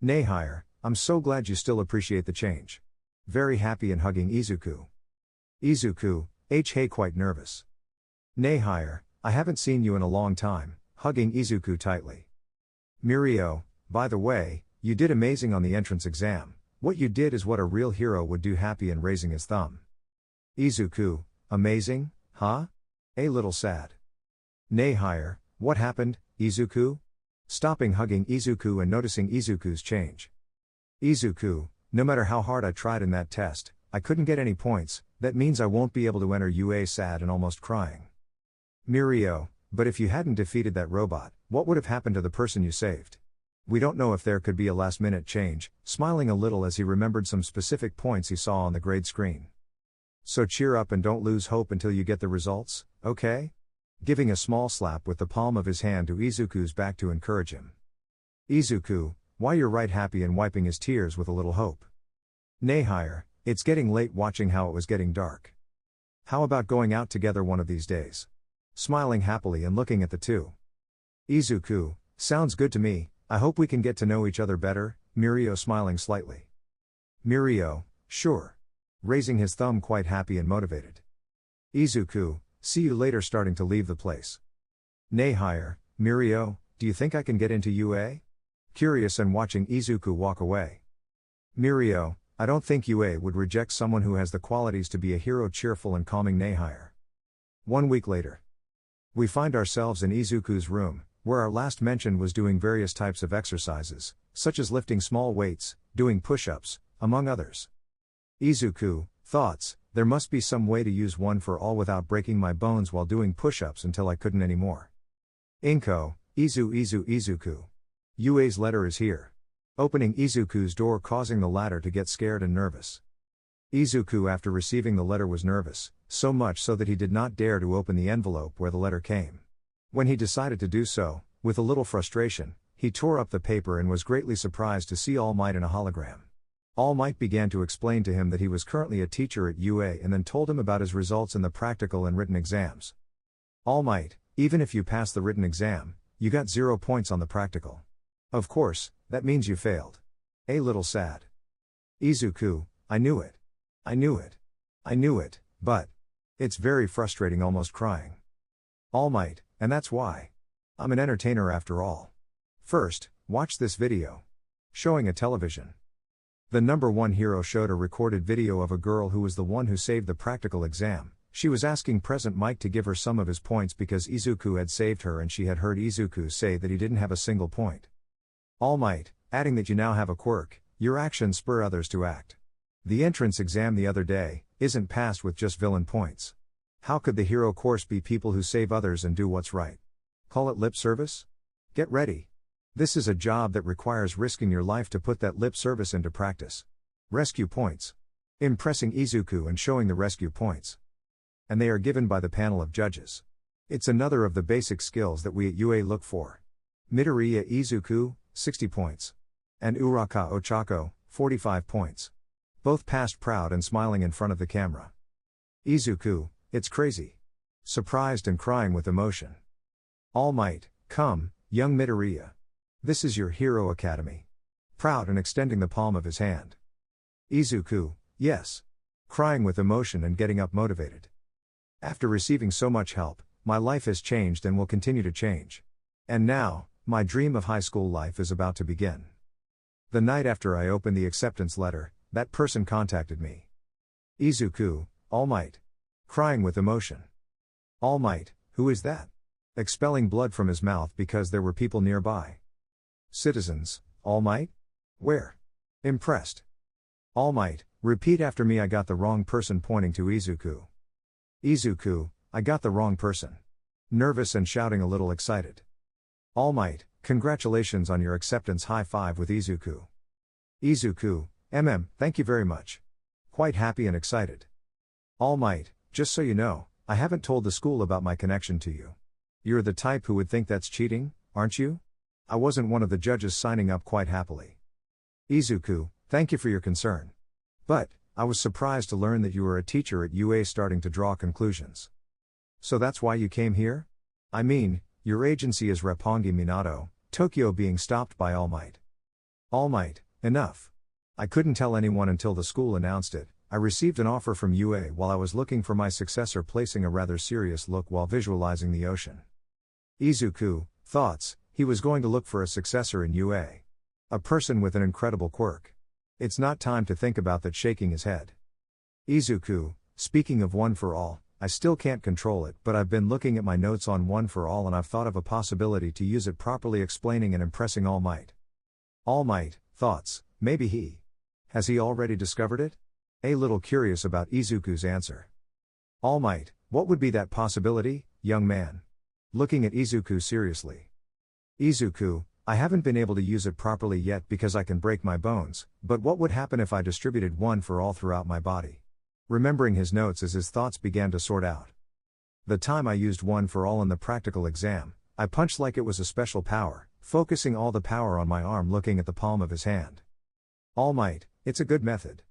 [SPEAKER 1] Nehire, I'm so glad you still appreciate the change. Very happy and hugging Izuku. Izuku, hey quite nervous. Nehire, I haven't seen you in a long time, hugging Izuku tightly. Mirio, by the way, you did amazing on the entrance exam, what you did is what a real hero would do happy and raising his thumb. Izuku, amazing, huh? A little sad. Nehire, what happened, Izuku? Stopping hugging Izuku and noticing Izuku's change. Izuku, no matter how hard I tried in that test, I couldn't get any points, that means I won't be able to enter UA sad and almost crying. Mirio, but if you hadn't defeated that robot, what would have happened to the person you saved? We don't know if there could be a last-minute change, smiling a little as he remembered some specific points he saw on the grade screen. So cheer up and don't lose hope until you get the results, okay? Giving a small slap with the palm of his hand to Izuku's back to encourage him. Izuku, why you're right happy and wiping his tears with a little hope. Nehire, it's getting late watching how it was getting dark. How about going out together one of these days? Smiling happily and looking at the two. Izuku, sounds good to me, I hope we can get to know each other better, Mirio smiling slightly. Mirio, sure. Raising his thumb quite happy and motivated. Izuku, see you later starting to leave the place. Nehire, Mirio, do you think I can get into UA? Curious and watching Izuku walk away. Mirio, I don't think UA would reject someone who has the qualities to be a hero cheerful and calming Nehire. 1 week later. We find ourselves in Izuku's room, where our last mention was doing various types of exercises, such as lifting small weights, doing push-ups, among others. Izuku, thoughts, there must be some way to use one for all without breaking my bones while doing push-ups until I couldn't anymore. Inko, Izuku. UA's letter is here. Opening Izuku's door causing the latter to get scared and nervous. Izuku after receiving the letter was nervous, so much so that he did not dare to open the envelope where the letter came. When he decided to do so, with a little frustration, he tore up the paper and was greatly surprised to see All Might in a hologram. All Might began to explain to him that he was currently a teacher at UA and then told him about his results in the practical and written exams. All Might, even if you pass the written exam, you got 0 points on the practical. Of course, that means you failed. A little sad. Izuku, I knew it. But it's very frustrating, almost crying. All Might, and that's why. I'm an entertainer after all. First, watch this video. Showing a television. The #1 hero showed a recorded video of a girl who was the one who saved the practical exam. She was asking present Mike to give her some of his points because Izuku had saved her and she had heard Izuku say that he didn't have a single point. All Might, adding that you now have a quirk, your actions spur others to act. The entrance exam the other day isn't passed with just villain points. How could the hero course be people who save others and do what's right? Call it lip service? Get ready. This is a job that requires risking your life to put that lip service into practice. Rescue points. Impressing Izuku and showing the rescue points. And they are given by the panel of judges. It's another of the basic skills that we at UA look for. Midoriya Izuku, 60 points. And Uraka Ochako, 45 points. Both passed proud and smiling in front of the camera. Izuku, it's crazy. Surprised and crying with emotion. All Might, come, young Midoriya. This is your hero academy. Proud and extending the palm of his hand. Izuku, yes. Crying with emotion and getting up motivated. After receiving so much help, my life has changed and will continue to change. And now, my dream of high school life is about to begin. The night after I opened the acceptance letter, That person contacted me. Izuku, All Might. Crying with emotion. All Might, who is that? Expelling blood from his mouth because there were people nearby. Citizens, All Might? Where? Impressed. All Might, repeat after me. I got the wrong person, pointing to Izuku. Izuku, I got the wrong person. Nervous and shouting a little excited. All Might, congratulations on your acceptance. High five with Izuku. Izuku, thank you very much. Quite happy and excited. All Might, just so you know, I haven't told the school about my connection to you. You're the type who would think that's cheating, aren't you? I wasn't one of the judges, signing up quite happily. Izuku, thank you for your concern. But, I was surprised to learn that you were a teacher at UA, starting to draw conclusions. So that's why you came here? I mean, your agency is Roppongi Minato, Tokyo, being stopped by All Might. All Might, enough. I couldn't tell anyone until the school announced it. I received an offer from UA while I was looking for my successor, placing a rather serious look while visualizing the ocean. Izuku, thoughts, he was going to look for a successor in UA. A person with an incredible quirk. It's not time to think about that, shaking his head. Izuku, speaking of One for All, I still can't control it, but I've been looking at my notes on One for All and I've thought of a possibility to use it properly, explaining and impressing All Might. All Might, thoughts, maybe he. Has he already discovered it? A little curious about Izuku's answer. All Might, what would be that possibility, young man? Looking at Izuku seriously. Izuku, I haven't been able to use it properly yet because I can break my bones, but what would happen if I distributed One for All throughout my body? Remembering his notes as his thoughts began to sort out. The time I used One for All in the practical exam, I punched like it was a special power, focusing all the power on my arm, looking at the palm of his hand. All Might, it's a good method.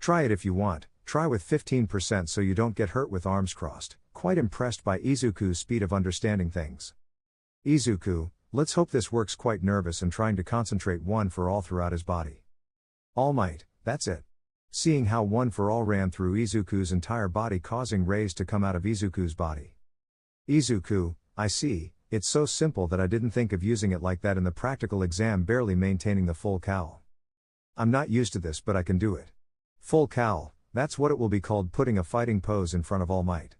[SPEAKER 1] Try it if you want, try with 15% so you don't get hurt with arms crossed. Quite impressed by Izuku's speed of understanding things. Izuku, let's hope this works. Quite nervous and trying to concentrate One for All throughout his body. All Might, that's it. Seeing how One for All ran through Izuku's entire body, causing rays to come out of Izuku's body. Izuku, I see, it's so simple that I didn't think of using it like that in the practical exam, barely maintaining the full cowl. I'm not used to this, but I can do it. Full cowl, that's what it will be called, putting a fighting pose in front of All Might.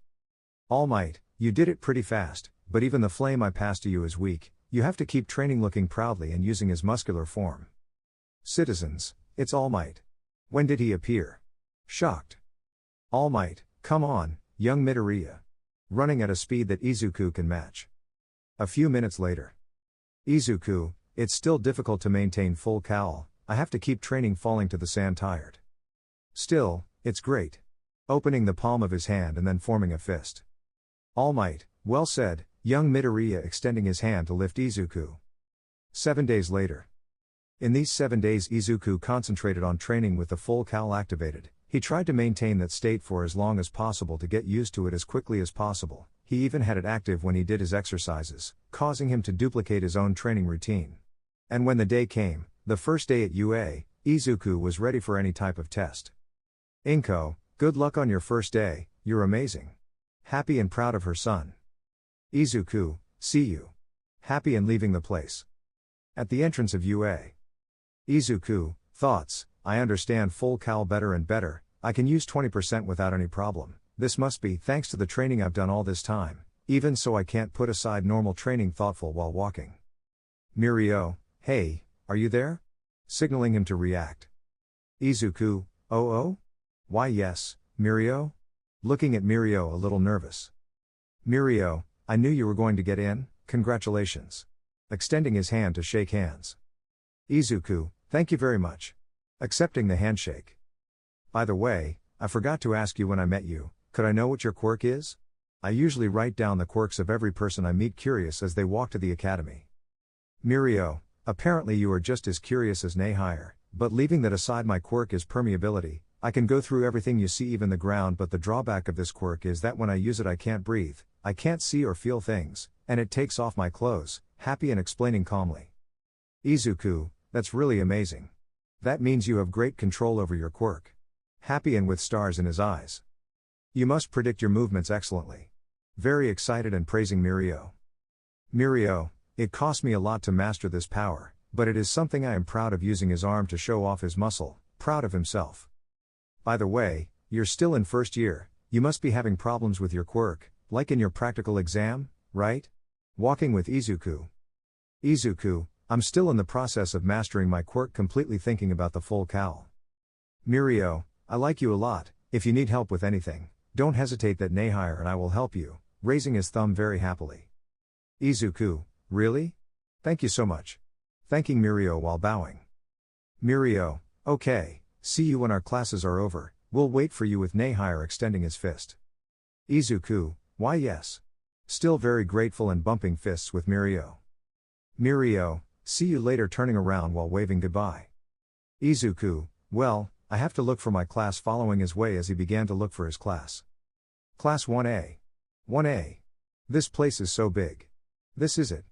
[SPEAKER 1] All Might, you did it pretty fast, but even the flame I passed to you is weak. You have to keep training. Looking proudly and using his muscular form. Citizens, it's All Might. When did he appear? Shocked. All Might, come on, young Midoriya. Running at a speed that Izuku can match. A few minutes later. Izuku, it's still difficult to maintain full cowl. I have to keep training. Falling to the sand, tired. Still, it's great. Opening the palm of his hand and then forming a fist. All Might, well said, young Midoriya, extending his hand to lift Izuku. 7 days later. In these 7 days, Izuku concentrated on training with the full cowl activated. He tried to maintain that state for as long as possible to get used to it as quickly as possible. He even had it active when he did his exercises, causing him to duplicate his own training routine. And when the day came, the first day at UA, Izuku was ready for any type of test. Inko, good luck on your first day, you're amazing. Happy and proud of her son. Izuku, see you. Happy and leaving the place. At the entrance of UA. Izuku, thoughts, I understand full cowl better and better. I can use 20% without any problem. This must be thanks to the training I've done all this time. Even so, I can't put aside normal training. Thoughtful while walking. Mirio, hey, are you there? Signaling him to react. Izuku, oh? Why yes, Mirio? Looking at Mirio a little nervous. Mirio, I knew you were going to get in, congratulations. Extending his hand to shake hands. Izuku, thank you very much. Accepting the handshake. By the way, I forgot to ask you when I met you, could I know what your quirk is? I usually write down the quirks of every person I meet, curious as they walk to the academy. Mirio, apparently you are just as curious as Nehire, but leaving that aside, my quirk is permeability. I can go through everything you see, even the ground, but the drawback of this quirk is that when I use it I can't breathe, I can't see or feel things, and it takes off my clothes. Happy and explaining calmly. Izuku, that's really amazing. That means you have great control over your quirk. Happy and with stars in his eyes. You must predict your movements excellently. Very excited and praising Mirio. Mirio, it cost me a lot to master this power, but it is something I am proud of, using his arm to show off his muscle, proud of himself. By the way, you're still in first year, you must be having problems with your quirk, like in your practical exam, right? Walking with Izuku. Izuku, I'm still in the process of mastering my quirk, completely thinking about the full cowl. Mirio, I like you a lot, if you need help with anything, don't hesitate that Nehire and I will help you, raising his thumb very happily. Izuku, really? Thank you so much. Thanking Mirio while bowing. Mirio, okay, see you when our classes are over, we'll wait for you, with Nehire extending his fist. Izuku, why yes. Still very grateful and bumping fists with Mirio. Mirio, see you later, turning around while waving goodbye. Izuku, well, I have to look for my class, following his way as he began to look for his class. Class 1A. 1A. This place is so big. This is it.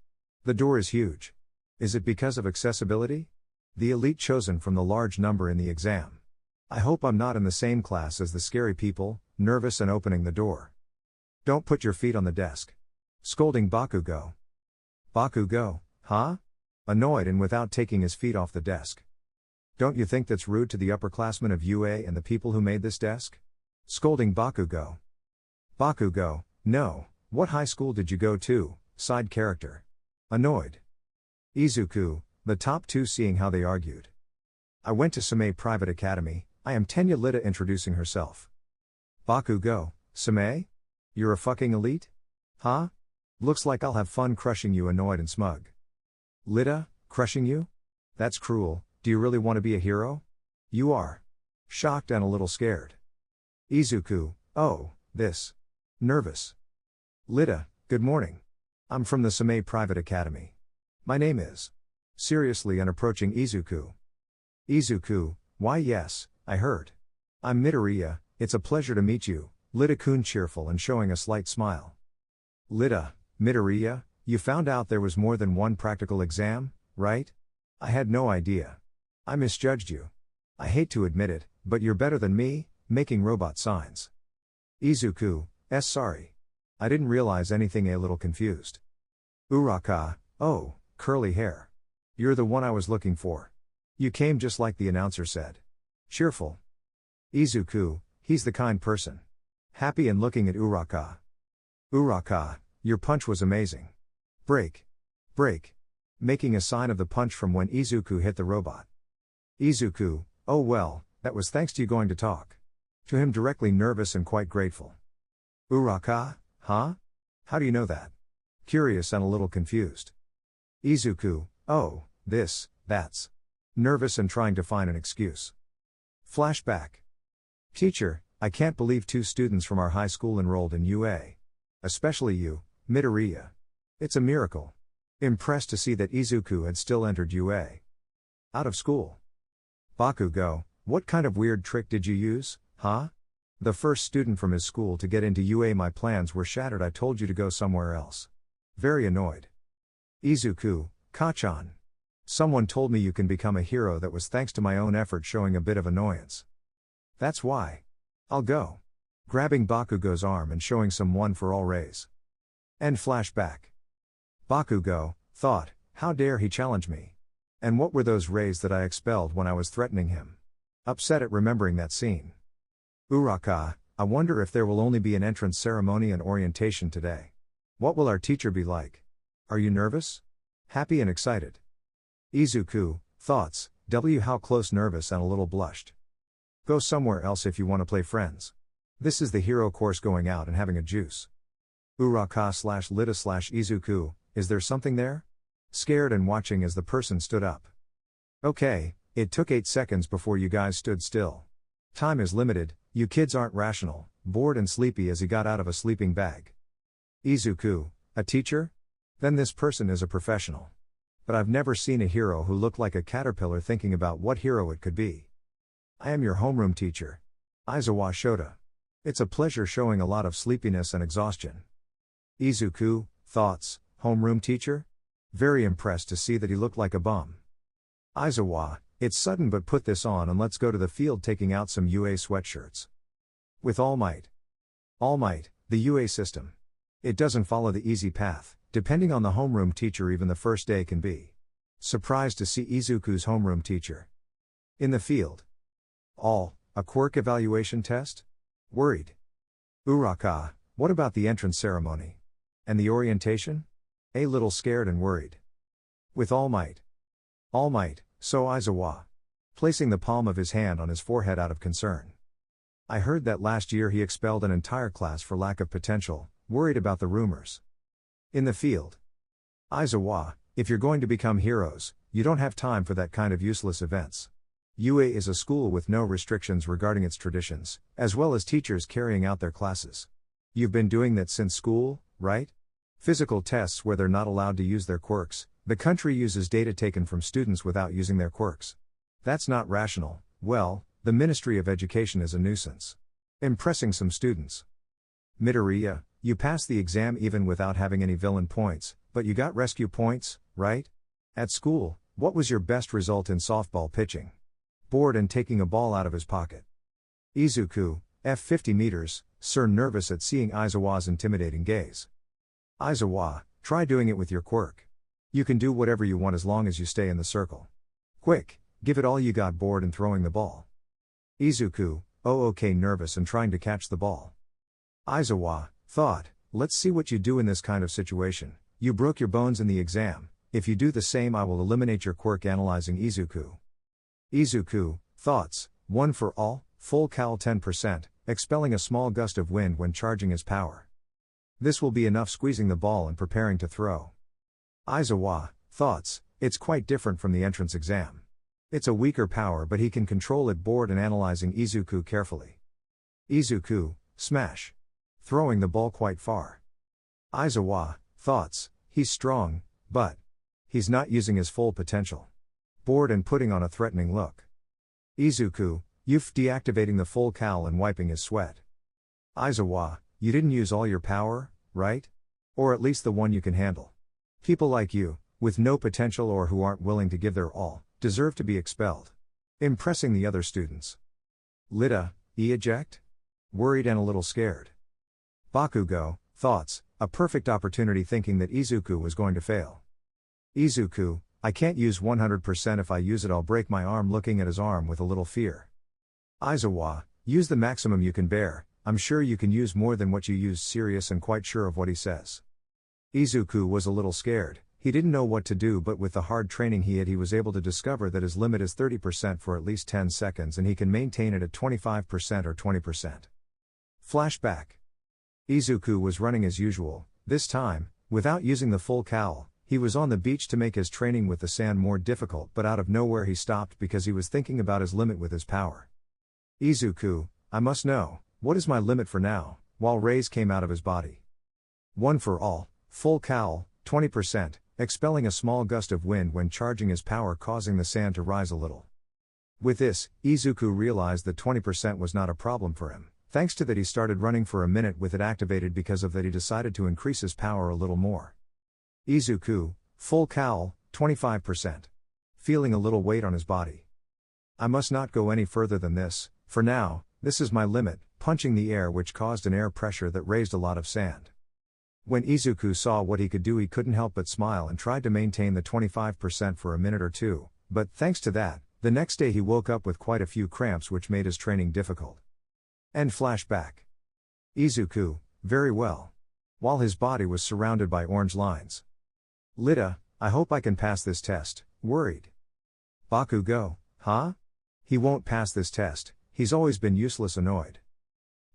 [SPEAKER 1] The door is huge. Is it because of accessibility? The elite chosen from the large number in the exam. I hope I'm not in the same class as the scary people, nervous and opening the door. Don't put your feet on the desk. Scolding Bakugo. Bakugo, huh? Annoyed and without taking his feet off the desk. Don't you think that's rude to the upperclassmen of UA and the people who made this desk? Scolding Bakugo. Bakugo, no, what high school did you go to, side character? Annoyed. Izuku, the top two, seeing how they argued. I went to Sumei Private Academy, I am Tenya Lida, introducing herself. Bakugo, Sumei? You're a fucking elite? Huh? Looks like I'll have fun crushing you, annoyed and smug. Lida, crushing you? That's cruel, do you really want to be a hero? You are. Shocked and a little scared. Izuku, oh, this. Nervous. Lida, good morning. I'm from the Sumei Private Academy. My name is. Seriously, and approaching Izuku. Izuku, why yes, I heard. I'm Midoriya, it's a pleasure to meet you, Lida-kun, cheerful and showing a slight smile. Lida, Midoriya, you found out there was more than one practical exam, right? I had no idea. I misjudged you. I hate to admit it, but you're better than me, making robot signs. Izuku, sorry. I didn't realize anything, a little confused. Uraka, oh, curly hair. You're the one I was looking for. You came just like the announcer said. Cheerful. Izuku, he's the kind person. Happy and looking at Uraka. Uraka, your punch was amazing. Break. Break. Making a sign of the punch from when Izuku hit the robot. Izuku, oh well, that was thanks to you going to talk. To him directly, nervous and quite grateful. Uraka, huh? How do you know that? Curious and a little confused. Izuku, oh, that's. Nervous and trying to find an excuse. Flashback. Teacher, I can't believe 2 students from our high school enrolled in UA. Especially you, Midoriya. It's a miracle. Impressed to see that Izuku had still entered UA. Out of school. Bakugo, what kind of weird trick did you use, huh? The first student from his school to get into UA, my plans were shattered, I told you to go somewhere else. Very annoyed. Izuku, Kachan. Someone told me you can become a hero, that was thanks to my own effort, showing a bit of annoyance. That's why. I'll go. Grabbing Bakugo's arm and showing some one for all rays. End flashback. Bakugo, thought, how dare he challenge me? And what were those rays that I expelled when I was threatening him? Upset at remembering that scene. Uraka, I wonder if there will only be an entrance ceremony and orientation today. What will our teacher be like? Are you nervous? Happy and excited. Izuku, thoughts, how close, nervous and a little blushed. Go somewhere else if you want to play friends. This is the hero course, going out and having a juice. Uraka/Lida/Izuku, is there something there? Scared and watching as the person stood up. Okay, it took 8 seconds before you guys stood still. Time is limited, you kids aren't rational, bored and sleepy as he got out of a sleeping bag. Izuku, a teacher? Then this person is a professional. But I've never seen a hero who looked like a caterpillar, thinking about what hero it could be. I am your homeroom teacher. Aizawa Shota. It's a pleasure, showing a lot of sleepiness and exhaustion. Izuku, thoughts, homeroom teacher? Very impressed to see that he looked like a bum. Aizawa, it's sudden but put this on and let's go to the field, taking out some UA sweatshirts. With All Might. All Might, the UA system. It doesn't follow the easy path, depending on the homeroom teacher, even the first day can be. Surprised to see Izuku's homeroom teacher. In the field. All a quirk evaluation test? Worried. Uraka, what about the entrance ceremony? And the orientation? A little scared and worried. With all might. All might, so Aizawa. Placing the palm of his hand on his forehead out of concern. I heard that last year he expelled an entire class for lack of potential, worried about the rumors. In the field. Aizawa, if you're going to become heroes, you don't have time for that kind of useless events. UA is a school with no restrictions regarding its traditions, as well as teachers carrying out their classes. You've been doing that since school, right? Physical tests where they're not allowed to use their quirks, the country uses data taken from students without using their quirks. That's not rational. Well, the Ministry of Education is a nuisance. Impressing some students. Midoriya, you passed the exam even without having any villain points, but you got rescue points, right? At school, what was your best result in softball pitching? Bored and taking a ball out of his pocket. Izuku, F 50 meters, Sir nervous at seeing Aizawa's intimidating gaze. Aizawa, try doing it with your quirk. You can do whatever you want as long as you stay in the circle. Quick, give it all you got bored and throwing the ball. Izuku, oh okay nervous and trying to catch the ball. Aizawa, thought, let's see what you do in this kind of situation. You broke your bones in the exam, if you do the same I will eliminate your quirk analyzing Izuku. Izuku, thoughts, one for all, full cal 10%, expelling a small gust of wind when charging his power. This will be enough squeezing the ball and preparing to throw. Aizawa, thoughts, it's quite different from the entrance exam. It's a weaker power but he can control it bored and analyzing Izuku carefully. Izuku, smash. Throwing the ball quite far. Aizawa, thoughts, he's strong, but he's not using his full potential. Bored and putting on a threatening look. Izuku, you've deactivating the full cal and wiping his sweat. Aizawa, you didn't use all your power, right? Or at least the one you can handle. People like you, with no potential or who aren't willing to give their all, deserve to be expelled. Impressing the other students. Lita, eject? Worried and a little scared. Bakugo, thoughts, a perfect opportunity thinking that Izuku was going to fail. Izuku, I can't use 100% if I use it I'll break my arm looking at his arm with a little fear. Aizawa, use the maximum you can bear, I'm sure you can use more than what you used serious and quite sure of what he says. Izuku was a little scared, he didn't know what to do but with the hard training he had he was able to discover that his limit is 30% for at least 10 seconds and he can maintain it at 25% or 20%. Flashback. Izuku was running as usual, this time, without using the full cal. He was on the beach to make his training with the sand more difficult but out of nowhere he stopped because he was thinking about his limit with his power. Izuku, I must know, what is my limit for now, while rays came out of his body. One for all, full cal, 20%, expelling a small gust of wind when charging his power causing the sand to rise a little. With this, Izuku realized that 20% was not a problem for him, thanks to that he started running for a minute with it activated because of that he decided to increase his power a little more. Izuku, full cal, 25%. Feeling a little weight on his body. I must not go any further than this, for now, this is my limit, punching the air which caused an air pressure that raised a lot of sand. When Izuku saw what he could do he couldn't help but smile and tried to maintain the 25% for a minute or two, but thanks to that, the next day he woke up with quite a few cramps which made his training difficult. End flashback. Izuku, very well. While his body was surrounded by orange lines. Lita, I hope I can pass this test, worried. Bakugo, huh? He won't pass this test, he's always been useless annoyed.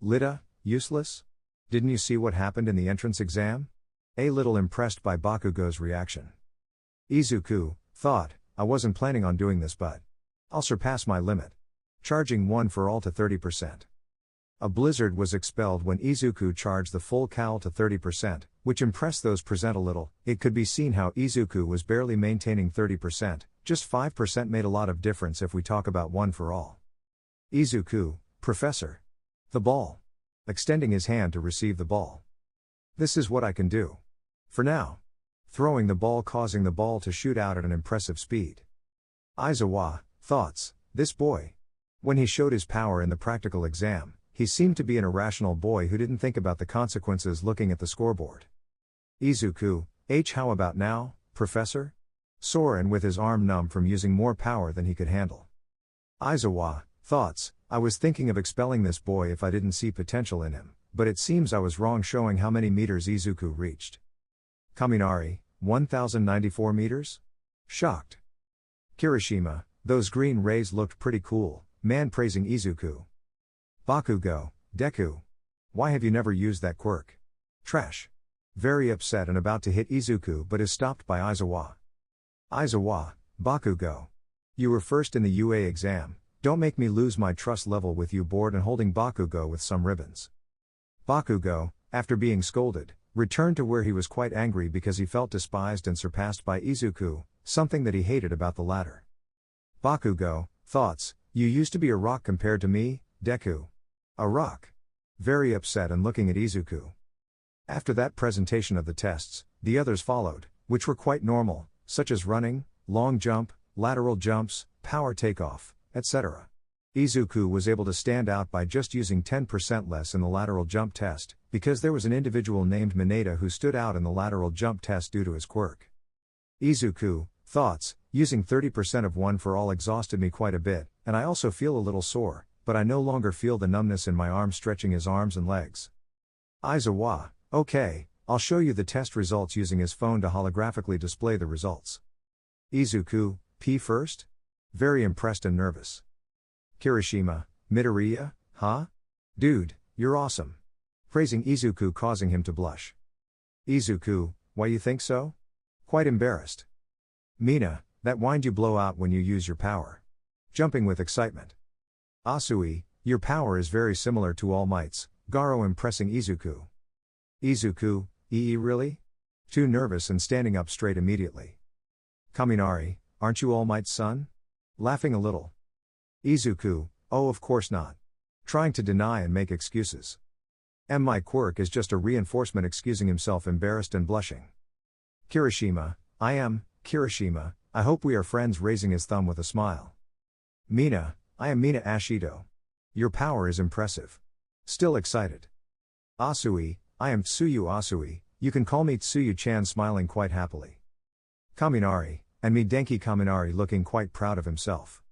[SPEAKER 1] Lita, useless? Didn't you see what happened in the entrance exam? A little impressed by Bakugo's reaction. Izuku, thought, I wasn't planning on doing this but I'll surpass my limit. Charging one for all to 30%. A blizzard was expelled when Izuku charged the full cal to 30%, which impressed those present a little. It could be seen how Izuku was barely maintaining 30%, just 5% made a lot of difference if we talk about one for all. Izuku, Professor. The ball. Extending his hand to receive the ball. This is what I can do. For now. Throwing the ball causing the ball to shoot out at an impressive speed. Aizawa, thoughts, this boy. When he showed his power in the practical exam, he seemed to be an irrational boy who didn't think about the consequences looking at the scoreboard. Izuku, how about now, Professor? Sore and with his arm numb from using more power than he could handle. Aizawa, thoughts, I was thinking of expelling this boy if I didn't see potential in him, but it seems I was wrong, showing how many meters Izuku reached. Kaminari, 1094 meters? Shocked. Kirishima, those green rays looked pretty cool, man, praising Izuku. Bakugo, deku. Why have you never used that quirk? Trash. Very upset and about to hit Izuku but is stopped by Aizawa. Aizawa, Bakugo. You were first in the UA exam, don't make me lose my trust level with you, bored and holding Bakugo with some ribbons. Bakugo, after being scolded, returned to where he was quite angry because he felt despised and surpassed by Izuku, something that he hated about the latter. Bakugo, thoughts, you used to be a rock compared to me, deku. A rock. Very upset and looking at Izuku. After that presentation of the tests, the others followed, which were quite normal, such as running, long jump, lateral jumps, power takeoff, etc. Izuku was able to stand out by just using 10% less in the lateral jump test, because there was an individual named Mineta who stood out in the lateral jump test due to his quirk. Izuku, thoughts, using 30% of one for all exhausted me quite a bit, and I also feel a little sore, but I no longer feel the numbness in my arm, stretching his arms and legs. Aizawa, okay, I'll show you the test results using his phone to holographically display the results. Izuku, P first? Very impressed and nervous. Kirishima, Midoriya, huh? Dude, you're awesome. Praising Izuku, causing him to blush. Izuku, why you think so? Quite embarrassed. Mina, that wind you blow out when you use your power. Jumping with excitement. Asui, your power is very similar to All Might's, Garo impressing Izuku. Izuku, really? Too nervous and standing up straight immediately. Kaminari, aren't you All Might's son? Laughing a little. Izuku, oh of course not. Trying to deny and make excuses. My quirk is just a reinforcement, excusing himself, embarrassed and blushing. Kirishima, I am, Kirishima, I hope we are friends, raising his thumb with a smile. Mina, I am Mina Ashido. Your power is impressive. Still excited. Asui, I am Tsuyu Asui, you can call me Tsuyu-chan, smiling quite happily. Kaminari, and me Denki Kaminari, looking quite proud of himself.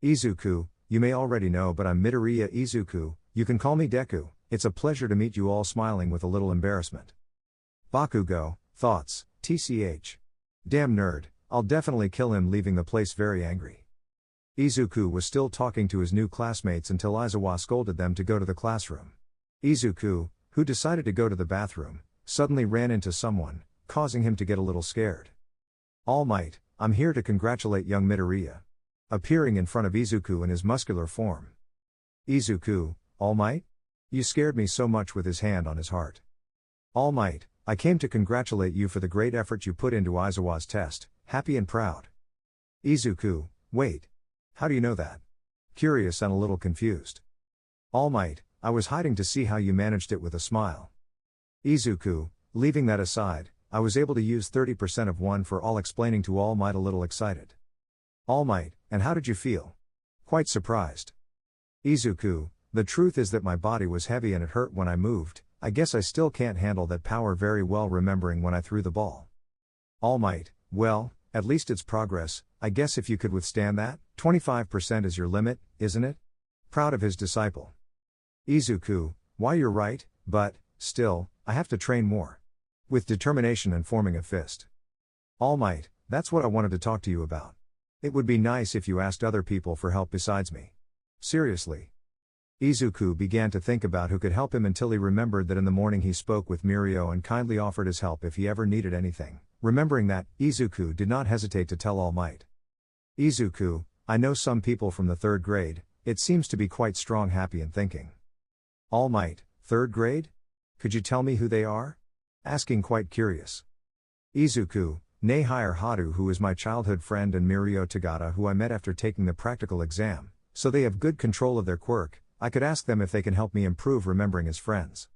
[SPEAKER 1] Izuku, you may already know but I'm Midoriya Izuku, you can call me Deku, it's a pleasure to meet you all, smiling with a little embarrassment. Bakugo, thoughts, TCH. Damn nerd, I'll definitely kill him, leaving the place very angry. Izuku was still talking to his new classmates until Aizawa scolded them to go to the classroom. Izuku, who decided to go to the bathroom, suddenly ran into someone, causing him to get a little scared. All Might, I'm here to congratulate young Midoriya. Appearing in front of Izuku in his muscular form. Izuku, All Might? You scared me so much, with his hand on his heart. All Might, I came to congratulate you for the great effort you put into Aizawa's test, happy and proud. Izuku, wait. How do you know that? Curious and a little confused. All Might, I was hiding to see how you managed it, with a smile. Izuku, leaving that aside, I was able to use 30% of one for all, explaining to All Might, a little excited. All Might, and how did you feel? Quite surprised. Izuku, the truth is that my body was heavy and it hurt when I moved, I guess I still can't handle that power very well, remembering when I threw the ball. All Might, well, at least it's progress, I guess if you could withstand that, 25% is your limit, isn't it? Proud of his disciple. Izuku, why you're right, but, still, I have to train more. With determination and forming a fist. All Might, that's what I wanted to talk to you about. It would be nice if you asked other people for help besides me. Seriously. Izuku began to think about who could help him until he remembered that in the morning he spoke with Mirio and kindly offered his help if he ever needed anything. Remembering that, Izuku did not hesitate to tell All Might. Izuku, I know some people from the 3rd grade, it seems to be quite strong, happy and thinking. All Might, 3rd grade? Could you tell me who they are? Asking, quite curious. Izuku, Nehire Haru, who is my childhood friend, and Mirio Tagata, who I met after taking the practical exam, so they have good control of their quirk, I could ask them if they can help me improve remembering as friends.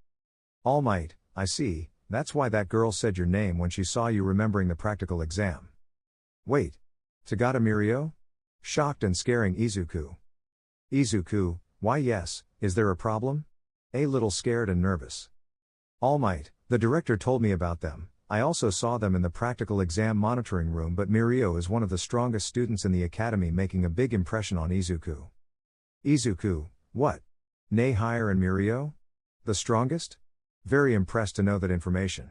[SPEAKER 1] All Might, I see, that's why that girl said your name when she saw you remembering the practical exam. Wait. Tagata Mirio? Shocked and scaring Izuku. Izuku, why yes, is there a problem? A little scared and nervous. All Might, the director told me about them, I also saw them in the practical exam monitoring room, but Mirio is one of the strongest students in the academy, making a big impression on Izuku. Izuku, what? Nay higher and Mirio? The strongest? Very impressed to know that information.